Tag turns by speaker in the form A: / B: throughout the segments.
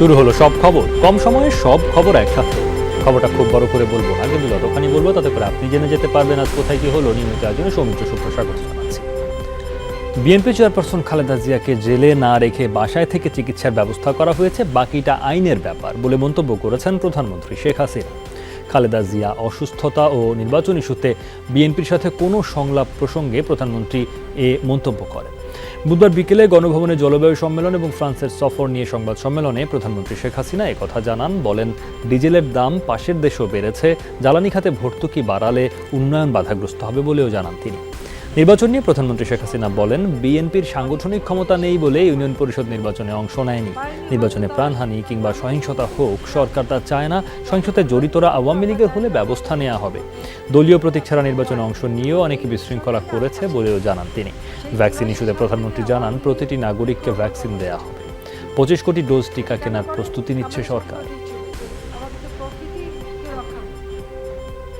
A: শুরু হলো সব খবর, কম সময়ে সব খবর একসাথে। খবরটা খুব বড় করে বলবো না, কিন্তু যতখানি বলবো তাতে করে আপনি জেনে যেতে পারবেন আজ কোথায় কি হলো। নিয়মিত আয়োজনে সৌমিত্র সুপ্রস্বাগত জানাচ্ছি। বিএনপি চেয়ারপারসন খালেদা জিয়াকে জেলে না রেখে বাসায় থেকে চিকিৎসার ব্যবস্থা করা হয়েছে, বাকিটা আইনের ব্যাপার বলে মন্তব্য করেছেন প্রধানমন্ত্রী শেখ হাসিনা। খালেদা জিয়া অসুস্থতা ও নির্বাচন ইস্যুতে বিএনপির সাথে কোনো সংলাপ প্রসঙ্গে প্রধানমন্ত্রী এ মন্তব্য করেন। বুধবার বিকেলে গণভবনে জলবায়ু সম্মেলন এবং ফ্রান্সের সফর নিয়ে সংবাদ সম্মেলনে প্রধানমন্ত্রী শেখ হাসিনা একথা জানান। বলেন, ডিজেলের দাম পাশের দেশেও বেড়েছে, জ্বালানি খাতে ভর্তুকি বাড়ালে উন্নয়ন বাধাগ্রস্ত হবে বলেও জানান তিনি। নির্বাচন নিয়ে প্রধানমন্ত্রী শেখ হাসিনা বলেন, বিএনপির সাংগঠনিক ক্ষমতা নেই বলে ইউনিয়ন পরিষদ নির্বাচনে অংশ নেয়নি। নির্বাচনে প্রাণহানি কিংবা সহিংসতা হোক, সরকার তা চায় না। সহিংসতায় জড়িতরা আওয়ামী লীগের হলে ব্যবস্থা নেওয়া হবে। দলীয় প্রতীক ছাড়া নির্বাচনে অংশ নিয়েও অনেকে বিশৃঙ্খলা করেছে বলেও জানান তিনি। ভ্যাকসিন ইস্যুতে প্রধানমন্ত্রী জানান, প্রতিটি নাগরিককে ভ্যাকসিন দেওয়া হবে। 25 কোটি ডোজ টিকা কেনার প্রস্তুতি নিচ্ছে সরকার।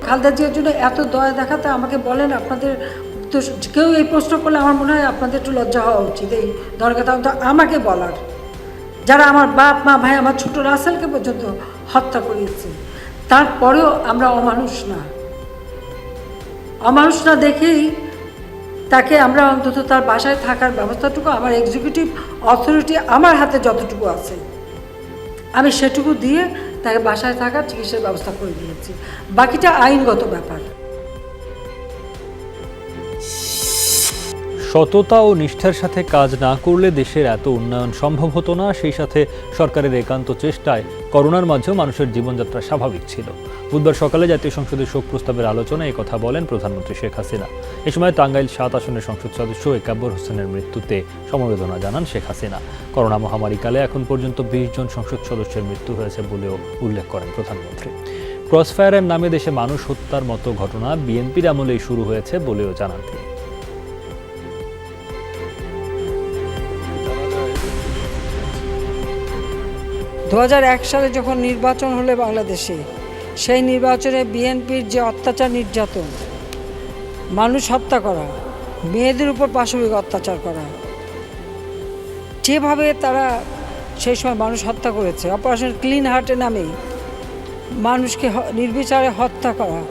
B: খালেদা জিয়ার জন্য এত দয়া দেখাতে আমাকে বলেন, আপনাদের তো কেউ এই প্রশ্ন করলে আমার মনে হয় আপনাদের একটু লজ্জা হওয়া উচিত। এই ধরনের কথা তো আমাকে বলার, যারা আমার বাপ মা ভাই আমার ছোট রাসেলকে পর্যন্ত হত্যা করিয়েছে, তারপরেও আমরা অমানুষ না দেখেই তাকে আমরা অন্তত তার বাসায় থাকার ব্যবস্থাটুকু, আমার এক্সিকিউটিভ অথরিটি আমার হাতে যতটুকু আছে আমি সেটুকু দিয়ে তাকে বাসায় থাকার চিকিৎসার ব্যবস্থা করে দিয়েছি। বাকিটা আইনগত ব্যাপার।
A: সততা ও নিষ্ঠার সাথে কাজ না করলে দেশের এত উন্নয়ন সম্ভব হতো না। সেই সাথে সরকারের একান্ত চেষ্টায় করোনার মাঝেও মানুষের জীবনযাত্রা স্বাভাবিক ছিল। বুধবার সকালে জাতীয় সংসদের শোক প্রস্তাবের আলোচনায় এই কথা বলেন প্রধানমন্ত্রী শেখ হাসিনা। এ সময় টাঙ্গাইল 7 আসনের সংসদ সদস্য একাব্বর হোসেনের মৃত্যুতে সমবেদনা জানান শেখ হাসিনা। করোনা মহামারীকালে এখন পর্যন্ত 20 জন সংসদ সদস্যের মৃত্যু হয়েছে বলেও উল্লেখ করেন প্রধানমন্ত্রী। ক্রসফায়ারের নামে দেশে মানুষ হত্যার মতো ঘটনা বিএনপির আমলেই শুরু হয়েছে বলেও জানান তিনি।
B: 2001 সালে যখন নির্বাচন হলো বাংলাদেশে, সেই নির্বাচনে বিএনপির যে অত্যাচার নির্যাতন, মানুষ হত্যা করা, মেয়েদের উপর পাশবিক অত্যাচার করা, যেভাবে তারা সেই সময় মানুষ হত্যা করেছে, অপারেশন ক্লিন হার্টের নামে মানুষকে নির্বিচারে হত্যা করা।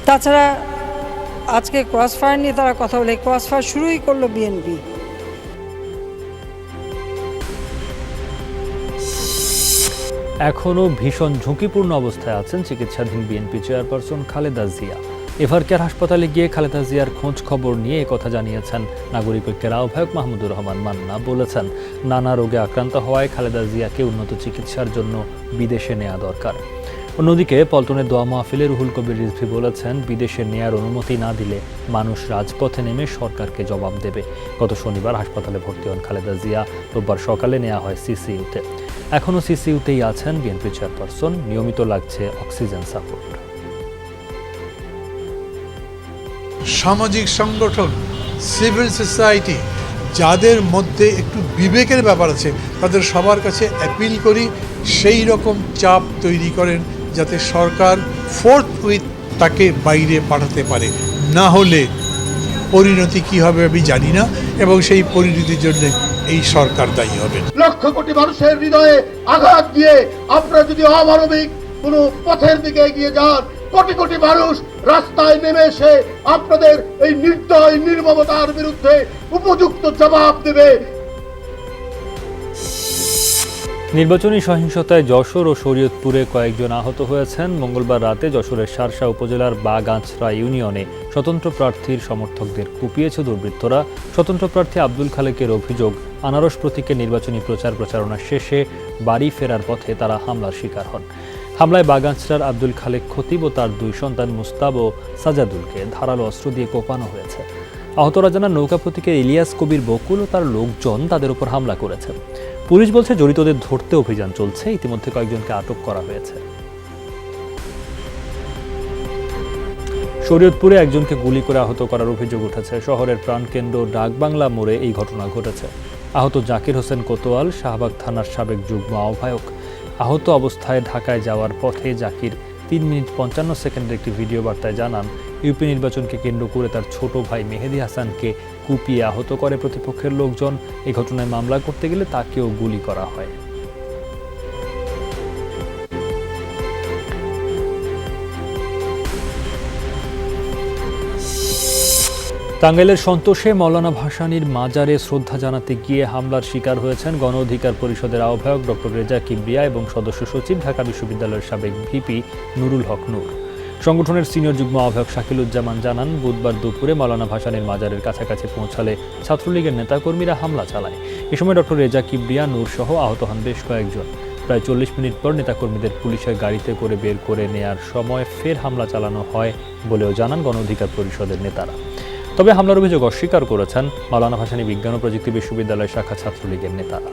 B: তাছাড়া আজকে ক্রসফায়ার নিয়ে তারা কথা বলে, ক্রসফায়ার শুরুই করলো বিএনপি।
A: এখনও ভীষণ ঝুঁকিপূর্ণ অবস্থায় আছেন চিকিৎসাধীন বিএনপি চেয়ারপারসন খালেদা জিয়া। এভারকেয়ার হাসপাতালে গিয়ে খালেদা জিয়ার খোঁজ খবর নিয়ে একথা জানিয়েছেন নাগরিক ঐক্যের আহ্বায়ক মাহমুদুর রহমান মান্না। বলেছেন, নানা রোগে আক্রান্ত হওয়ায় খালেদা জিয়াকে উন্নত চিকিৎসার জন্য বিদেশে নেওয়া দরকার। অন্যদিকে পল্টনের দোয়া মাহফিলে রুহুল কবির রিজভী বলেছেন, বিদেশে নেয়ার অনুমতি না দিলে মানুষ রাজপথে নেমে সরকারকে জবাব দেবে। গত শনিবার হাসপাতালে ভর্তি হন খালেদা জিয়া। রোববার সকালে নেওয়া হয় সিসিইউতে। এখনও সিসিইউতেই আছেন বিএনপি চেয়ারপারসন। নিয়মিত লাগছে অক্সিজেন সাপোর্ট।
C: সামাজিক সংগঠন, সিভিল সোসাইটি, যাদের মধ্যে একটু বিবেকের ব্যাপার আছে, তাদের সবার কাছে অ্যাপিল করি সেই রকম চাপ তৈরি করেন যাতে সরকার ফোর্থউইথ তাকে বাইরে পাঠাতে পারে। না হলে পরিণতি কি হবে আমি জানি না, এবং সেই পরিণতির জন্য এই সরকার দায়ী হবে।
D: লক্ষ কোটি মানুষের হৃদয়ে আঘাত দিয়ে আপনারা যদি অমানবিক কোনো পথের দিকে এগিয়ে যান, কোটি কোটি মানুষ রাস্তায় নেমে এসে আপনাদের এই নির্দয় নির্মমতার বিরুদ্ধে উপযুক্ত জবাব দেবে।
A: নির্বাচনী সহিংসতায় যশোর ও শরীয়তপুরে কয়েকজন আহত হয়েছেন। মঙ্গলবার রাতে যশোরের শার্শা উপজেলার বাগাঁচড়া ইউনিয়নে স্বতন্ত্র প্রার্থীর সমর্থকদের কুপিয়েছে দুর্বৃত্তরা। স্বতন্ত্র প্রার্থী আব্দুল খালেকের অভিযোগ, আনারস প্রতীকে নির্বাচনী প্রচারণা শেষে বাড়ি ফেরার পথে তারা হামলার শিকার হন। হামলায় বাগাঁচড়ার আব্দুল খালেক খতিব ও তার 2 সন্তান মুস্তাব ও সাজাদুলকে ধারালো অস্ত্র দিয়ে কোপানো হয়েছে। আহতরা জানান, নৌকা প্রতীকের ইলিয়াস কবির বকুল ও তার লোকজন তাদের উপর হামলা করেছে। পুলিশ বলছে, জড়িতদের ধরতে অভিযান চলছে। ইতিমধ্যে কয়েকজনকে আটক করা হয়েছে। শরীয়তপুরে একজনকে গুলি করে আহত করার অভিযোগ উঠেছে। শহরের প্রাণকেন্দ্র ডাকবাংলা মোড়ে এই ঘটনা ঘটেছে। আহত জাকির হোসেন কোতোয়াল শাহবাগ থানার সাবেক যুগ্ম আহ্বায়ক। আহত অবস্থায় ঢাকায় যাওয়ার পথে জাকির 3 মিনিট 55 সেকেন্ডের একটি ভিডিও বার্তায় জানান, ইউপি নির্বাচনকে কেন্দ্র করে তার ছোট ভাই মেহেদি হাসানকে কুপিয়ে আহত করে প্রতিপক্ষের লোকজন। এই ঘটনায় মামলা করতে গেলে তাকেও গুলি করা হয়। টাঙ্গাইলের সন্তোষে মৌলানা ভাসানীর মাজারে শ্রদ্ধা জানাতে গিয়ে হামলার শিকার হয়েছেন গণ অধিকার পরিষদের আহ্বায়ক ডক্টর রেজা কিবরিয়া এবং সদস্য সচিব ঢাকা বিশ্ববিদ্যালয়ের সাবেক ভিপি নুরুল হক নূর। সংগঠনের সিনিয়র যুগ্ম আহ্বায়ক শাকিলুজ্জামান জানান, বুধবার দুপুরে মৌলানা ভাসানীর মাজারের কাছাকাছি পৌঁছালে ছাত্রলীগের নেতাকর্মীরা হামলা চালায়। এ সময় ডক্টর রেজা কিবরিয়া নূর সহ আহত হন বেশ কয়েকজন। প্রায় 40 মিনিট পর নেতাকর্মীদের পুলিশের গাড়িতে করে বের করে নেয়ার সময় ফের হামলা চালানো হয় বলেও জানান গণ অধিকার পরিষদের নেতারা। তবে হামলার অভিযোগ অস্বীকার করেছেন মৌলানা ভাসানী বিজ্ঞান ও প্রযুক্তি বিশ্ববিদ্যালয় শাখা ছাত্রলীগের নেতারা।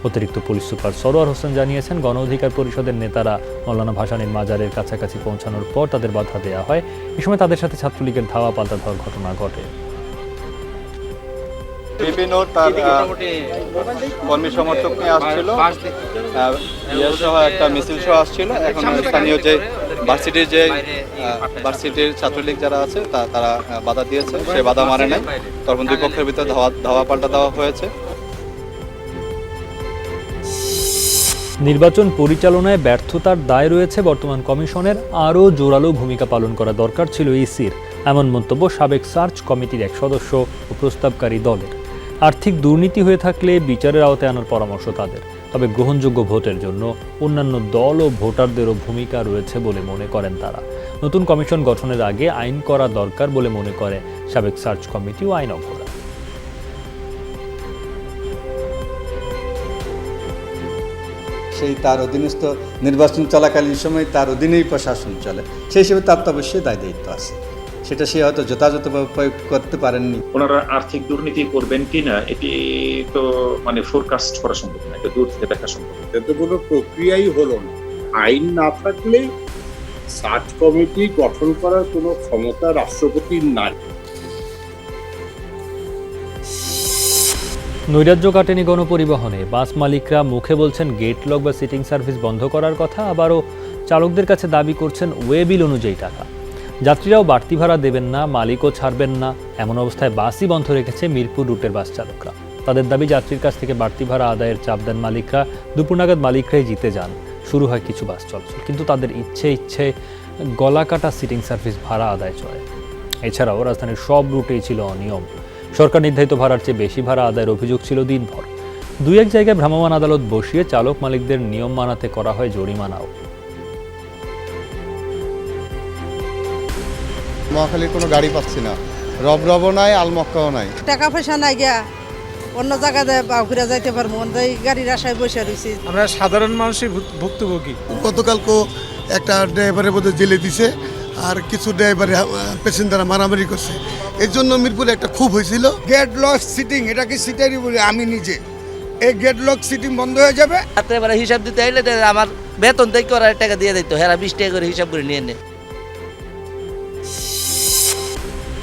A: অতিরিক্ত পুলিশ সুপার সরোয়ার হোসেন জানিয়েছেন, গণ অধিকার পরিষদের নেতারা মৌলানা ভাসানীর মাজারের কাছাকাছি পৌঁছানোর পর তাদের বাধা দেওয়া হয়। এ সময় তাদের সাথে ছাত্রলীগের ধাওয়া পাল্টা ধাওয়ার ঘটনা ঘটে।
E: বিভিন্ন তার কর্মী সমর্থক নিয়ে আসছিল, সহ একটা মিছিল সহ আসছিল। এখন স্থানীয় যে ভার্সিটির ছাত্রলীগ যারা আছে তারা বাধা দিয়েছে, সে বাধা মানে নাই। তখন দুই পক্ষের ভিতরে ধাওয়া পাল্টা দেওয়া হয়েছে।
A: নির্বাচন পরিচালনায় ব্যর্থতার দায় রয়েছে বর্তমান কমিশনের, আরও জোরালো ভূমিকা পালন করা দরকার ছিল ইসির, এমন মন্তব্য সাবেক সার্চ কমিটির এক সদস্য ও প্রস্তাবকারী দলের। আর্থিক দুর্নীতি হয়ে থাকলে বিচারের আওতায় আনার পরামর্শ তাদের, তবে গ্রহণযোগ্য ভোটের জন্য অন্যান্য দল ও ভোটারদেরও ভূমিকা রয়েছে বলে মনে করেন তারা। নতুন কমিশন গঠনের আগে আইন করা দরকার বলে মনে করে সাবেক সার্চ কমিটি ও আইনজ্ঞরা।
F: সেই তার অধীনস্থ নির্বাচন চলাকালীন সময় তার অধীনেই প্রশাসন চলে, সেই হিসেবে তার তো অবশ্যই দায় দায়িত্ব আছে, সেটা সে হয়তো যথাযথভাবে প্রয়োগ করতে পারেননি।
G: ওনারা আর্থিক দুর্নীতি করবেন কিনা এটি তো ফোরকাস্ট করা সম্ভব না, এটা দূর থেকে দেখা সম্ভব।
D: এতে কোনো প্রক্রিয়াই হলো না। আইন না থাকলে সার্চ কমিটি গঠন করার কোনো ক্ষমতা রাষ্ট্রপতির নাই।
A: নৈরাজ্য কাটেনি গণপরিবহনে। বাস মালিকরা মুখে বলছেন গেট লক বা সিটিং সার্ভিস বন্ধ করার কথা, আবারও চালকদের কাছে দাবি করছেন ওয়ে বিল অনুযায়ী টাকা। যাত্রীরাও বাড়তি ভাড়া দেবেন না, মালিকও ছাড়বেন না। এমন অবস্থায় বাসই বন্ধ রেখেছে মিরপুর রুটের বাস চালকরা। তাদের দাবি, যাত্রীর কাছ থেকে বাড়তি ভাড়া আদায়ের চাপ দেন মালিকরা। দুপুর নাগাদ মালিকরাই জিতে যান, শুরু হয় কিছু বাস চলাচল, কিন্তু তাদের ইচ্ছে গলাকাটা সিটিং সার্ভিস ভাড়া আদায় চলে। এছাড়াও রাজধানীর সব রুটেই ছিল অনিয়ম। সরকার নির্ধারিত ভাড়ার চেয়ে বেশি ভাড়া আদায়ের অভিযোগ ছিল দিনভর। দুই এক জায়গায় ভ্রাম্যমাণ আদালত বসিয়ে চালক মালিকদের নিয়ম মানাতে করা হয় জরিমানাও।
H: মহাখালীর কোনো গাড়ি পাচ্ছি না, রবরবও নাই, আলমক্কাও নাই।
I: টাকা পয়সা নাই গিয়া অন্য জায়গাতে ঘুরে যাইতে পারবো, গাড়ির আশায় বসে রয়েছি।
J: আমরা সাধারণ মানুষই ভুক্তভোগী।
H: গতকালকে একটা ড্রাইভারের মধ্যে জেলে দিছে, আর কিছু ড্রাইভার প্যাসেঞ্জার মারামারি করছে। এর জন্য মিরপুরে একটা খুব হয়েছিল।
K: গেট লক সিটিং, এটাকে সিটারি বলি আমি নিজে। এই গেট লক সিটিং বন্ধ হয়ে যাবে।
L: এবারে হিসাব দিতে আইলে আমার বেতন থেকে ওরা টাকা দিয়ে দিত, হেরা 20 টাকা করে হিসাব করে নিয়ে নেয়।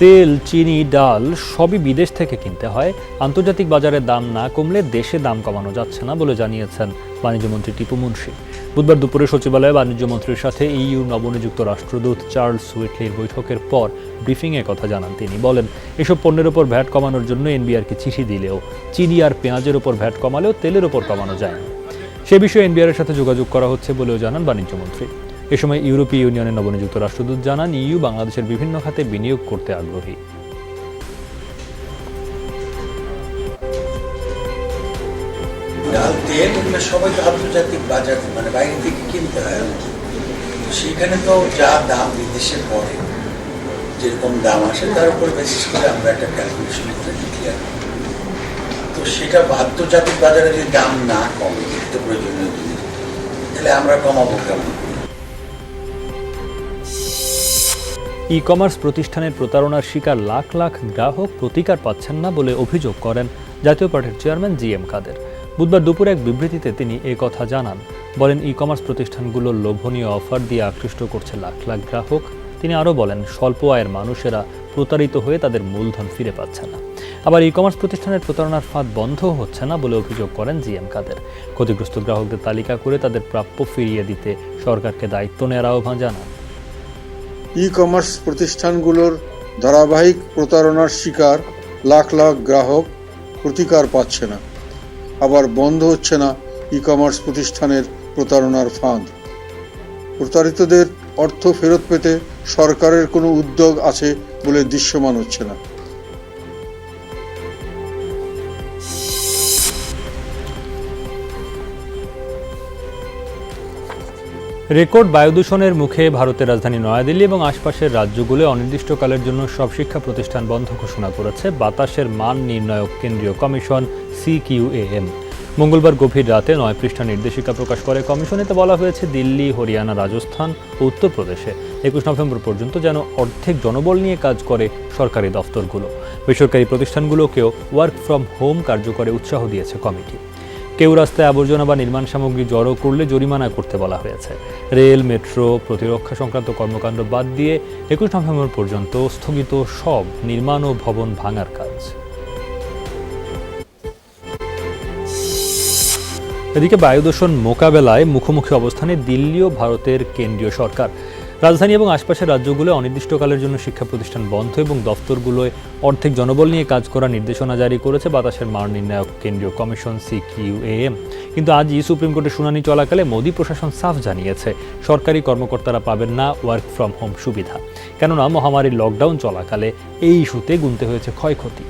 A: তেল, চিনি, ডাল সবই বিদেশ থেকে কিনতে হয়। আন্তর্জাতিক বাজারে দাম না কমলে দেশে দাম কমানো যাচ্ছে না বলে জানিয়েছেন বাণিজ্যমন্ত্রী টিপু মুনশি। বুধবার দুপুরে সচিবালয়ে বাণিজ্যমন্ত্রীর সাথে ইইউ নবনিযুক্ত রাষ্ট্রদূত চার্লস হুইটলির বৈঠকের পর ব্রিফিংয়ে কথা জানান তিনি। বলেন, এসব পণ্যের ওপর ভ্যাট কমানোর জন্য এনবিআরকে চিঠি দিলেও, চিনি আর পেঁয়াজের ওপর ভ্যাট কমালেও তেলের ওপর কমানো যায় না। সে বিষয়ে এনবিআরের সাথে যোগাযোগ করা হচ্ছে বলেও জানান বাণিজ্যমন্ত্রী। এ সময় ইউরোপীয় ইউনিয়নের নবনিযুক্ত রাষ্ট্রদূত জানান, ইইউ বাংলাদেশের বিভিন্ন খাতে বিনিয়োগ করতে আগ্রহী।
M: ডাল, তেল এগুলো সবাই তো আন্তর্জাতিক বাজার, মানে বাইরে থেকে কিনতে হয়। সেখানে তো যা দাম বিদেশে পড়ে, যেরকম দাম আসে তার উপর বেসিস করে আমরা একটা ক্যালকুলেশন করে দিতে পারি। তো সেটা আন্তর্জাতিক বাজারে যদি দাম না কমে, নিত্য প্রয়োজনীয় জিনিস, তাহলে আমরা কমাবো কেমন?
A: ই কমার্স প্রতিষ্ঠানের প্রতারণার শিকার লাখ লাখ গ্রাহক প্রতিকার পাচ্ছেন না বলে অভিযোগ করেন জাতীয় পার্টির চেয়ারম্যান জিএম কাদের। বুধবার দুপুরে এক বিবৃতিতে তিনি এ কথা জানান। বলেন, ই কমার্স প্রতিষ্ঠানগুলো লোভনীয় অফার দিয়ে আকৃষ্ট করছে লাখ লাখ গ্রাহক। তিনি আরও বলেন, স্বল্প আয়ের মানুষেরা প্রতারিত হয়ে তাদের মূলধন ফিরে পাচ্ছে না। আবার ই কমার্স প্রতিষ্ঠানের প্রতারণার ফাঁদ বন্ধ হচ্ছে না বলে অভিযোগ করেন জিএম কাদের। ক্ষতিগ্রস্ত গ্রাহকদের তালিকা করে তাদের প্রাপ্য ফিরিয়ে দিতে সরকারকে দায়িত্ব নেওয়ার আহ্বান জানান।
N: ই কমার্স প্রতিষ্ঠানগুলোর ধারাবাহিক প্রতারণার শিকার লাখ লাখ গ্রাহক প্রতিকার পাচ্ছে না। আবার বন্ধ হচ্ছে না ই কমার্স প্রতিষ্ঠানের প্রতারণার ফাঁদ। প্রতারিতদের অর্থ ফেরত পেতে সরকারের কোনো উদ্যোগ আছে বলে দৃশ্যমান হচ্ছে না।
A: রেকর্ড বায়ু দূষণের মুখে ভারতের রাজধানী নয়াদিল্লি এবং আশপাশের রাজ্যগুলো অনির্দিষ্টকালের জন্য সব শিক্ষা প্রতিষ্ঠান বন্ধ ঘোষণা করেছে বাতাসের মান নির্ণায়ক কেন্দ্রীয় কমিশন CQAM। মঙ্গলবার গভীর রাতে 9 পৃষ্ঠা নির্দেশিকা প্রকাশ করে কমিশন। এতে বলা হয়েছে দিল্লি, হরিয়ানা, রাজস্থান ও উত্তরপ্রদেশে 21 নভেম্বর পর্যন্ত যেন অর্ধেক জনবল নিয়ে কাজ করে সরকারি দফতরগুলো। বেসরকারি প্রতিষ্ঠানগুলোকেও ওয়ার্ক ফ্রম হোম কার্যকরে উৎসাহ দিয়েছে কমিটি। কেউ রাস্তায় আবর্জনা বা নির্মাণ সামগ্রী জড়ো করলে জরিমানা করতে বলা হয়েছে। রেল, মেট্রো, প্রতিরক্ষা সংক্রান্ত কর্মকাণ্ড বাদ দিয়ে 21 নভেম্বর পর্যন্ত স্থগিত সব নির্মাণ ও ভবন ভাঙার কাজ। এদিকে বায়ু দূষণ মোকাবেলায় মুখোমুখি অবস্থানে দিল্লি ও ভারতের কেন্দ্রীয় সরকার। রাজধানী এবং আশপাশের রাজ্যগুলো অনির্দিষ্টকালের জন্য শিক্ষা প্রতিষ্ঠান বন্ধ এবং দফতরগুলোয় অর্ধেক জনবল নিয়ে কাজ করার নির্দেশনা জারি করেছে বাতাসের মান নির্ণায়ক কেন্দ্রীয় কমিশন CQAM। কিন্তু আজই সুপ্রিম কোর্টের শুনানি চলাকালে মোদী প্রশাসন সাফ জানিয়েছে সরকারি কর্মকর্তারা পাবেন না ওয়ার্ক ফ্রম হোম সুবিধা, কেননা মহামারীর লকডাউন চলাকালে এই ইস্যুতে গুনতে হয়েছে ক্ষয়ক্ষতি।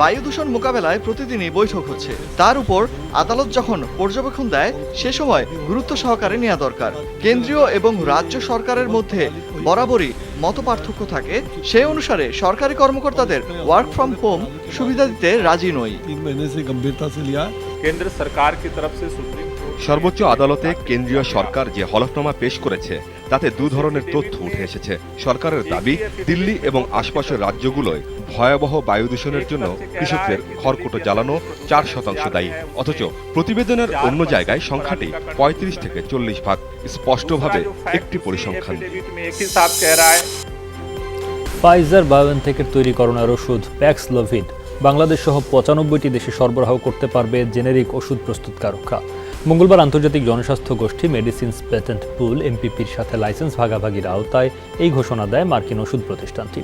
O: বায়ু দূষণ মোকাবেলায় প্রতিদিনই বৈঠক হচ্ছে, তার উপর আদালত যখন পর্যবেক্ষণ দেয় সে সময় গুরুত্ব সহকারে নেওয়া দরকার। কেন্দ্রীয় এবং রাজ্য সরকারের মধ্যে বরাবরই মতপার্থক্য থাকে, সেই অনুসারে সরকারি কর্মকর্তাদের ওয়ার্ক ফ্রম হোম সুবিধা দিতে রাজি নই।
J: কেন্দ্র সরকার কি তরফ সে সুপ্রিম
P: সর্বোচ্চ আদালতে কেন্দ্রীয় সরকার যে হলফনামা পেশ করেছে তাতে দু ধরনের তথ্য উঠে এসেছে। সরকারের দাবি, দিল্লি এবং আশপাশের রাজ্যগুলোয় ভয়াবহ বায়ু দূষণের জন্য কৃষকদের খড়কুটো জ্বালানো 4% দায়ী, অথচ প্রতিবেদনের অন্য জায়গায় সংখ্যাটি 35 থেকে 40 ভাগ, স্পষ্টভাবে একটি পরিসংখ্যান।
A: ফাইজার বায়োএনটেকের তৈরি করোনার ওষুধ প্যাক্সলোভিড বাংলাদেশ সহ 95টি দেশে সরবরাহ করতে পারবে জেনেরিক ওষুধ প্রস্তুতকারকরা। মঙ্গলবার আন্তর্জাতিক জনস্বাস্থ্য গোষ্ঠী মেডিসিনস পেটেন্ট পুল MPPর সাথে লাইসেন্স ভাগাভাগির আওতায় এই ঘোষণা দেয় মার্কিন ওষুধ প্রতিষ্ঠানটি।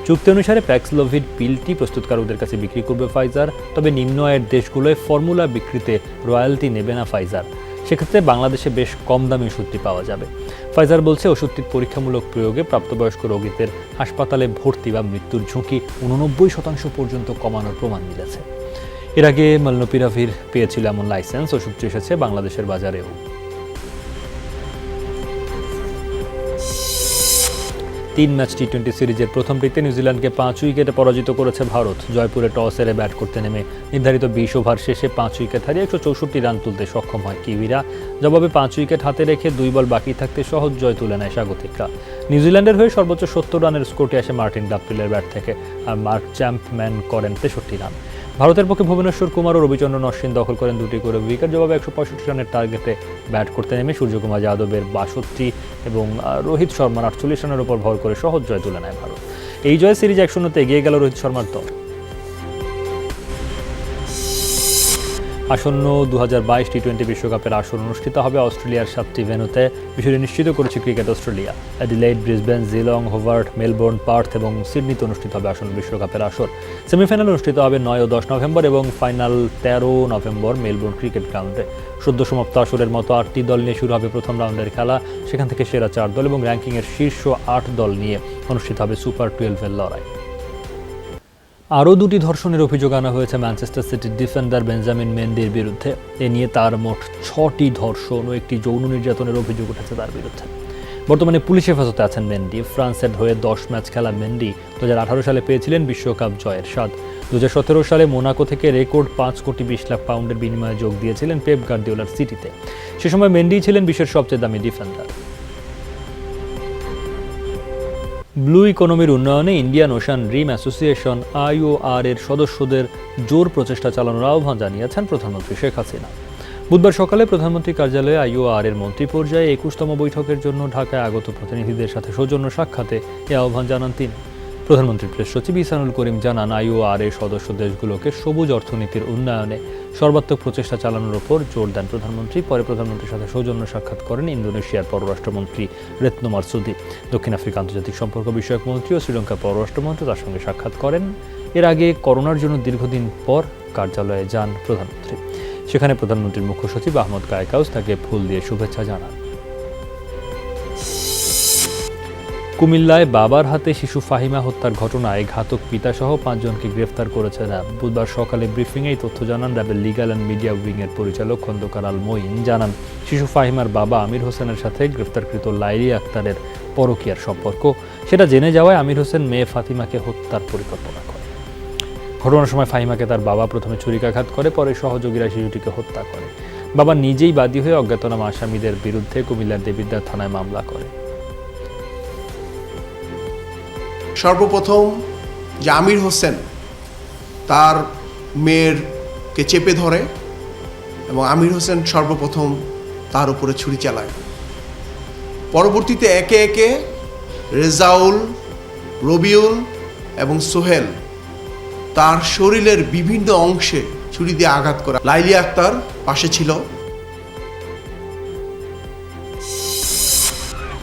A: চুক্তি অনুসারে প্যাক্সলোভিড পিলটি প্রস্তুতকারকদের কাছে বিক্রি করবে ফাইজার, তবে নিম্ন আয়ের দেশগুলোয় ফর্মুলা বিক্রিতে রয়্যালটি নেবে না ফাইজার। সেক্ষেত্রে বাংলাদেশে বেশ কম দামে ওষুধটি পাওয়া যাবে। ফাইজার বলছে ওষুধটির পরীক্ষামূলক প্রয়োগে প্রাপ্তবয়স্ক রোগীদের হাসপাতালে ভর্তি বা মৃত্যুর ঝুঁকি 89% পর্যন্ত কমানোর প্রমাণ মিলেছে। এর আগে মলনুপিরাভির পেয়েছিল এমন লাইসেন্স, ওষুধটি এসেছে বাংলাদেশের বাজারেও। 3 ম্যাচ টি20 সিরিজের প্রথমটিতে নিউজিল্যান্ডকে 5 উইকেটে পরাজিত করেছে ভারত। জয়পুরে টস হেরে ব্যাট করতে নেমে নির্ধারিত 20 ওভার শেষে 5 উইকেট হারিয়ে 164 রান তুলতে সক্ষম হয় কিউইরা। জবাবে 5 উইকেট হাতে রেখে 2 বল বাকি থাকতে সহজ জয় তুলে নেয় স্বাগতিকরা। নিউজিল্যান্ডের হয়ে সর্বোচ্চ 70 রানের স্কোরটি আসে মার্টিন ডাপ্রিলের ব্যাট থেকে, আর মার্ক চ্যাম্পম্যান করেন 63 রান। ভারতের পক্ষে ভুবনেশ্বর কুমার ও রবিচন্দ্রন অশ্বিন দখল করেন 2টি করে উইকেট। জবাবে 165 রানের টার্গেটে ব্যাট করতে নেমে সূর্যকুমার যাদবের 62 এবং রোহিত শর্মার 48 রানের উপর ভর করে সহজ জয় তুলে নেয় ভারত। এই জয়ে সিরিজ 1-0 এগিয়ে গেল রোহিত শর্মার দল। আসন্ন 2022 টি20 বিশ্বকাপের আসর অনুষ্ঠিত হবে অস্ট্রেলিয়ার 7টি ভেন্যুতে। বিষয়টি নিশ্চিত করেছে cricket Australia. Adelaide, Brisbane, জিলং, Hobart, Melbourne, Partha এবং সিডনিতে অনুষ্ঠিত হবে আসন্ন বিশ্বকাপের আসর। সেমিফাইনাল অনুষ্ঠিত হবে 9 ও 10 নভেম্বর এবং ফাইনাল 13 নভেম্বর মেলবোর্ন ক্রিকেট গ্রাউন্ডে। সদ্য সমাপ্ত আসরের মতো 8টি দল নিয়ে শুরু হবে প্রথম রাউন্ডের খেলা। সেখান থেকে সেরা 4 দল এবং র্যাঙ্কিংয়ের শীর্ষ 8 দল নিয়ে অনুষ্ঠিত হবে সুপার 12-এর লড়াই। আরও 2টি ধর্ষণের অভিযোগ আনা হয়েছে ম্যানচেস্টার সিটির ডিফেন্ডার বেঞ্জামিন মেন্ডির বিরুদ্ধে। এ নিয়ে তার মোট 6টি ধর্ষণ ও একটি যৌন নির্যাতনের অভিযোগ উঠেছে তার বিরুদ্ধে। বর্তমানে পুলিশ হেফাজতে আছেন মেন্ডি। ফ্রান্সের হয়ে 10 ম্যাচ খেলা মেন্ডি 2018 সালে পেয়েছিলেন বিশ্বকাপ জয়ের স্বাদ। 2017 সালে মোনাকো থেকে রেকর্ড 5 কোটি 20 লাখ পাউন্ডের বিনিময়ে যোগ দিয়েছিলেন পেপ গার্দিওলার সিটিতে। সে সময় মেন্ডি ছিলেন বিশ্বের সবচেয়ে দামি ডিফেন্ডার। ব্লু ইকোনমির উন্নয়নে Indian ocean dream association IOR এর সদস্যদের জোর প্রচেষ্টা চালানোর আহ্বান জানিয়েছেন প্রধানমন্ত্রী শেখ হাসিনা। বুধবার সকালে প্রধানমন্ত্রী কার্যালয়ে IOR এর মন্ত্রী পর্যায়ে 21তম বৈঠকের জন্য ঢাকায় আগত প্রতিনিধিদের সাথে সৌজন্য সাক্ষাতে এ আহ্বান জানান তিনি। প্রধানমন্ত্রীর প্রেস সচিব ইহসানুল করিম জানান, IOR এর সদস্য দেশগুলোকে সবুজ অর্থনীতির উন্নয়নে সর্বাত্মক প্রচেষ্টা চালানোর ওপর জোর দেন প্রধানমন্ত্রী। পরে প্রধানমন্ত্রীর সাথে সৌজন্য সাক্ষাৎ করেন ইন্দোনেশিয়ার পররাষ্ট্রমন্ত্রী রেতনো মারসুদি। দক্ষিণ আফ্রিকা আন্তর্জাতিক সম্পর্ক বিষয়ক মন্ত্রী ও শ্রীলঙ্কার পররাষ্ট্রমন্ত্রী তার সঙ্গে সাক্ষাৎ করেন। এর আগে করোনার জন্য দীর্ঘদিন পর কার্যালয়ে যান প্রধানমন্ত্রী। সেখানে প্রধানমন্ত্রীর মুখ্য সচিব আহমদ কায়কাউস তাকে ফুল দিয়ে শুভেচ্ছা জানান। কুমিল্লায় বাবার হাতে শিশু ফাহিমা হত্যার ঘটনায় ঘাতক পিতাসহ 5 জনকে গ্রেফতার করেছে র্যাব। বুধবার সকালে ব্রিফিংয়ে এই তথ্য জানান র্যাবের লিগ্যাল অ্যান্ড মিডিয়া উইংয়ের পরিচালক খন্দকার আল মঈন। জানান, শিশু ফাহিমার বাবা আমির হোসেনের সাথে গ্রেফতারকৃত লাইলি আক্তারের পরকীয়ার সম্পর্ক। সেটা জেনে যাওয়ায় আমির হোসেন মেয়ে ফাতিমাকে হত্যার পরিকল্পনা করে। ঘটনার সময় ফাহিমাকে তার বাবা প্রথমে ছুরিকাঘাত করে, পরে সহযোগীরা শিশুটিকে হত্যা করে। বাবা নিজেই বাদী হয়ে অজ্ঞাতনামা আসামিদের বিরুদ্ধে কুমিল্লার দেবিদ্বার থানায় মামলা করে।
Q: সর্বপ্রথম যে আমির হোসেন তার মেয়েরকে চেপে ধরে এবং আমির হোসেন সর্বপ্রথম তার উপরে ছুরি চালায়। পরবর্তীতে একে একে রেজাউল, রবিউল এবং সোহেল তার শরীরের বিভিন্ন অংশে ছুরি দিয়ে আঘাত করা। লাইলি আক্তার পাশে ছিল।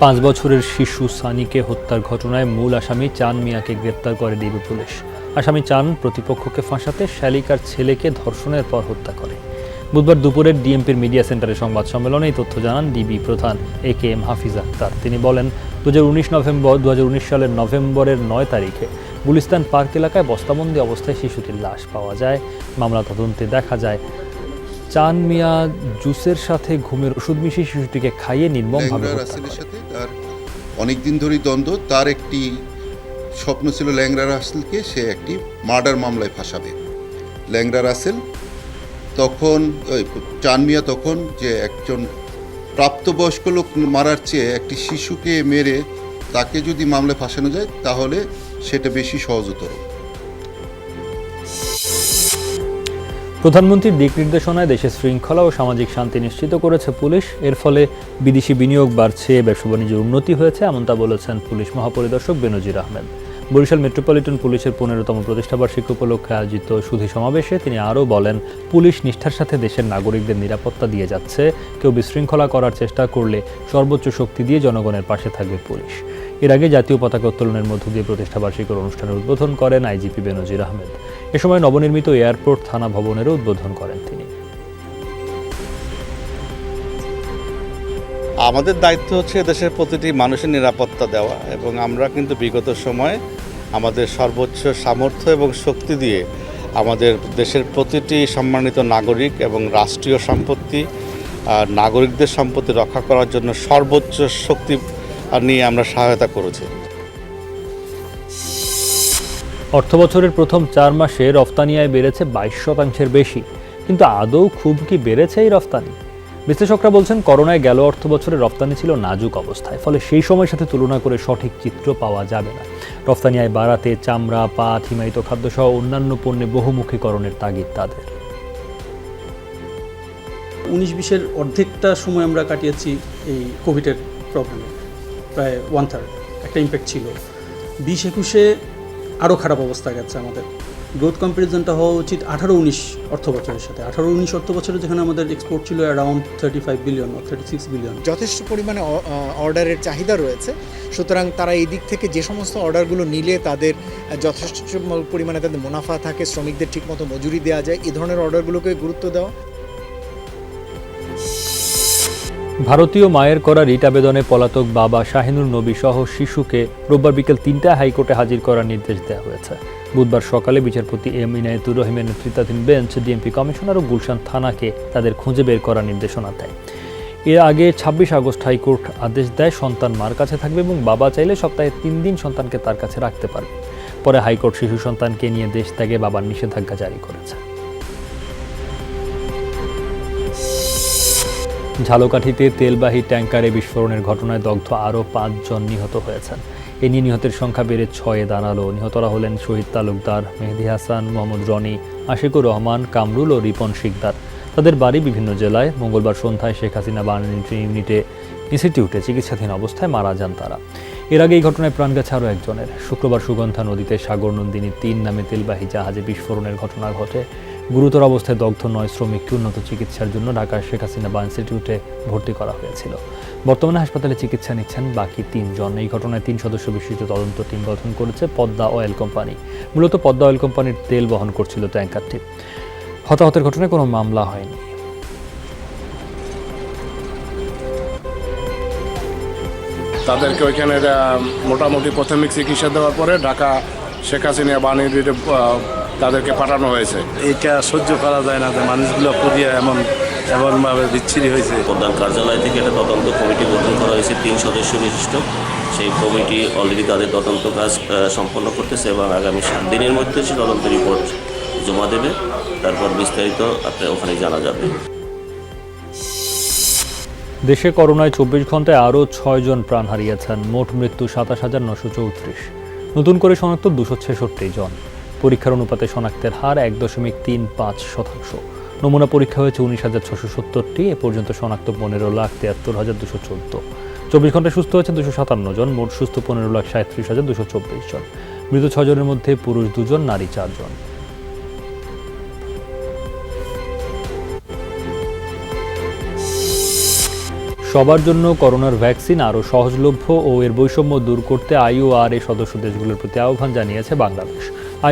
A: 5 বছরের শিশু সানিকে হত্যার ঘটনায় মূল আসামি চান মিয়াকে গ্রেপ্তার করে ডিবি পুলিশ। আসামি চান প্রতিপক্ষকে ফাঁসাতে শ্যালিকার ছেলেকে ধর্ষণের পর হত্যা করে। বুধবার দুপুরে ডিএমপির মিডিয়া সেন্টারে সংবাদ সম্মেলনে এই তথ্য জানান ডিবি প্রধান AKM হাফিজ আক্তার। তিনি বলেন, 2019 সালের নভেম্বরের 9 তারিখে গুলিস্তান পার্ক এলাকায় বস্তাবন্দি অবস্থায় শিশুটির লাশ পাওয়া যায়। মামলা তদন্তে দেখা যায় চান মিয়া জুসের সাথে ঘুমের ওষুধ মিশিয়ে শিশুটিকে খাইয়ে নির্মমভাবে হত্যা করে।
D: তার অনেকদিন ধরেই দ্বন্দ্ব। তার একটি স্বপ্ন ছিল ল্যাংড়া রাসেলকে সে একটি মার্ডার মামলায় ফাঁসাবে। ল্যাংড়া রাসেল তখন চান মিয়া তখন যে একজন প্রাপ্তবয়স্ক লোক মারার চেয়ে একটি শিশুকে মেরে তাকে যদি মামলায় ফাঁসানো যায় তাহলে সেটা বেশি সহজতর।
A: প্রধানমন্ত্রীর দিক নির্দেশনায় দেশে শৃঙ্খলা ও সামাজিক শান্তি নিশ্চিত করেছে পুলিশ। এর ফলে বিদেশি বিনিয়োগ বাড়ছে, ব্যবসা বাণিজ্যের উন্নতি হয়েছে, এমনটা বলেছেন পুলিশ মহাপরিদর্শক বেনজির আহমেদ। বরিশাল মেট্রোপলিটন পুলিশের 15তম প্রতিষ্ঠাবার্ষিকী উপলক্ষে আয়োজিত সুধী সমাবেশে তিনি আরও বলেন, পুলিশ নিষ্ঠার সাথে দেশের নাগরিকদের নিরাপত্তা দিয়ে যাচ্ছে। কেউ বিশৃঙ্খলা করার চেষ্টা করলে সর্বোচ্চ শক্তি দিয়ে জনগণের পাশে থাকবে পুলিশ। এর আগে জাতীয় পতাকা উত্তোলনের মধ্য দিয়ে প্রতিষ্ঠাবার্ষিকীর অনুষ্ঠানের উদ্বোধন করেন আইজিপি বেনজির আহমেদ। এ সময় নবনির্মিত এয়ারপোর্ট থানা ভবনেরও উদ্বোধন করেন তিনি।
R: আমাদের দায়িত্ব হচ্ছে দেশের প্রতিটি মানুষের নিরাপত্তা দেওয়া, এবং আমরা কিন্তু বিগত সময়ে আমাদের সর্বোচ্চ সামর্থ্য এবং শক্তি দিয়ে আমাদের দেশের প্রতিটি সম্মানিত নাগরিক এবং রাষ্ট্রীয় সম্পত্তি, নাগরিকদের সম্পত্তি রক্ষা করার জন্য সর্বোচ্চ শক্তি নিয়ে আমরা সহায়তা করেছি।
A: অর্থবছরের প্রথম 4 মাসে রফতানি আয় বেড়েছে 22% বেশি। কিন্তু আদৌ খুব কি বেড়েছে এই রফতানি? বিশ্লেষকরা বলছেন, করোনায় গেল অর্থবছরে রফতানি ছিল নাজুক অবস্থায়, ফলে সেই সময়ের সাথে তুলনা করে সঠিক চিত্র পাওয়া যাবে না। রফতানি আয় বাড়াতে চামড়া, পাট, হিমায়িত খাদ্যসহ অন্যান্য পণ্যে বহুমুখীকরণের তাগিদ তাদের।
S: 19-20-এর অর্ধেকটা সময় আমরা কাটিয়েছি এই কোভিডের প্রবলেমে, প্রায় 1/3 একটা ইম্প্যাক্ট ছিল। 20-21-এ আরও খারাপ অবস্থা গেছে আমাদের। গ্রোথ কম্পারিজনটা হওয়া উচিত 18-19 অর্থ বছরের সাথে। 18-19 অর্থ বছরে যেখানে আমাদের এক্সপোর্ট ছিল অ্যারাউন্ড 35 বিলিয়ন বা 36 বিলিয়ন।
T: যথেষ্ট পরিমাণে অর্ডারের চাহিদা রয়েছে, সুতরাং তারা এই দিক থেকে যে সমস্ত অর্ডারগুলো নিলে তাদের যথেষ্ট পরিমাণে তাদের মুনাফা থাকে, শ্রমিকদের ঠিকমতো মজুরি দেওয়া যায়, এই ধরনের অর্ডারগুলোকে গুরুত্ব দেওয়া।
A: ভারতীয় মায়ের করা রিট আবেদনে পলাতক বাবা শাহিনুর নবী সহ শিশুকে রোববার বিকেল 3টায় হাইকোর্টে হাজির করার নির্দেশ দেওয়া হয়েছে। বুধবার সকালে বিচারপতি এম ইনায়েতুর রহিমের নেতৃত্বাধীন বেঞ্চ ডিএমপি কমিশনার ও গুলশান থানাকে তাদের খুঁজে বের করার নির্দেশনা দেয়। এর আগে 26 আগস্ট হাইকোর্ট আদেশ দেয় সন্তান মার কাছে থাকবে এবং বাবা চাইলে সপ্তাহে 3 দিন সন্তানকে তার কাছে রাখতে পারবে। পরে হাইকোর্ট শিশু সন্তানকে নিয়ে দেশ ত্যাগে বাবার নিষেধাজ্ঞা জারি করেছে। ঝালকাঠিতে তেলবাহী ট্যাঙ্কারে বিস্ফোরণের ঘটনায় দগ্ধ আরও 5 জন নিহত হয়েছেন। এ নিয়ে নিহতের সংখ্যা বেড়ে 6-এ দাঁড়ালো। নিহতরা হলেন শহীদ তালুকদার, মেহেদি হাসান, মোহাম্মদ রনি, আশিকুর রহমান, কামরুল ও রিপন শিকদার। তাদের বাড়ি বিভিন্ন জেলায়। মঙ্গলবার সন্ধ্যায় শেখ হাসিনা বার্নিং ইনস্টিটিউটে চিকিৎসাধীন অবস্থায় মারা যান তারা। এর আগে এই ঘটনায় প্রাণ গেছে আরও একজনের। শুক্রবার সুগন্ধা নদীতে সাগর নন্দিনী 3 নামে তেলবাহী জাহাজে বিস্ফোরণের ঘটনা ঘটে। গুরুতর অবস্থায় দগ্ধ 9 শ্রমিককে উন্নত চিকিৎসার জন্য ঢাকার শেখ হাসিনা বা ইনস্টিটিউটে ভর্তি করা হয়েছিল। বর্তমানে হাসপাতালে চিকিৎসা নিচ্ছেন বাকি 3 জন। এই ঘটনায় 3 সদস্য বিশিষ্ট তদন্ত টিম গঠন করেছে পদ্মা অয়েল কোম্পানি। মূলত পদ্মা অয়েল কোম্পানির তেল বহন করছিল ট্যাঙ্কারটি। হতাহতের ঘটনায় কোনো মামলা হয়নি।
J: তাদেরকে ওইখানে মোটামুটি প্রাথমিক চিকিৎসা দেওয়ার পরে ঢাকা শেখ হাসিনা বাণিজ্যে তাদেরকে পাঠানো হয়েছে।
U: এটা সহ্য করা যায় না যে মানুষগুলো পুড়িয়ে এমনভাবে বিচ্ছিরি হয়েছে।
V: প্রধান কার্যালয় থেকে একটা তদন্ত কমিটি গঠন করা হয়েছে 3 সদস্য বিশিষ্ট। সেই কমিটি অলরেডি তাদের তদন্ত কাজ সম্পন্ন করতেছে এবং আগামী 7 দিনের মধ্যে সে তদন্ত রিপোর্ট জমা দেবে। তারপর বিস্তারিত আপনার ওখানে জানা যাবে।
A: দেশে করোনায় 24 ঘন্টায় আরও 6 জন প্রাণ হারিয়েছেন। মোট মৃত্যু 27,934। নতুন করে শনাক্ত 266 জন। পরীক্ষার অনুপাতে শনাক্তের হার 1.35%। নমুনা পরীক্ষা হয়েছে 19,670টি। এ পর্যন্ত শনাক্ত 15,73,214। 24 ঘন্টায় সুস্থ হয়েছে 257 জন। মোট সুস্থ 15,37,224 জন। মৃত 6 জনের মধ্যে পুরুষ 2 জন, নারী 4 জন। সবার জন্য করোনার ভ্যাকসিন আরও সহজলভ্য ও এর বৈষম্য দূর করতে IORA সদস্য দেশগুলোর প্রতি আহ্বান জানিয়েছে বাংলাদেশ।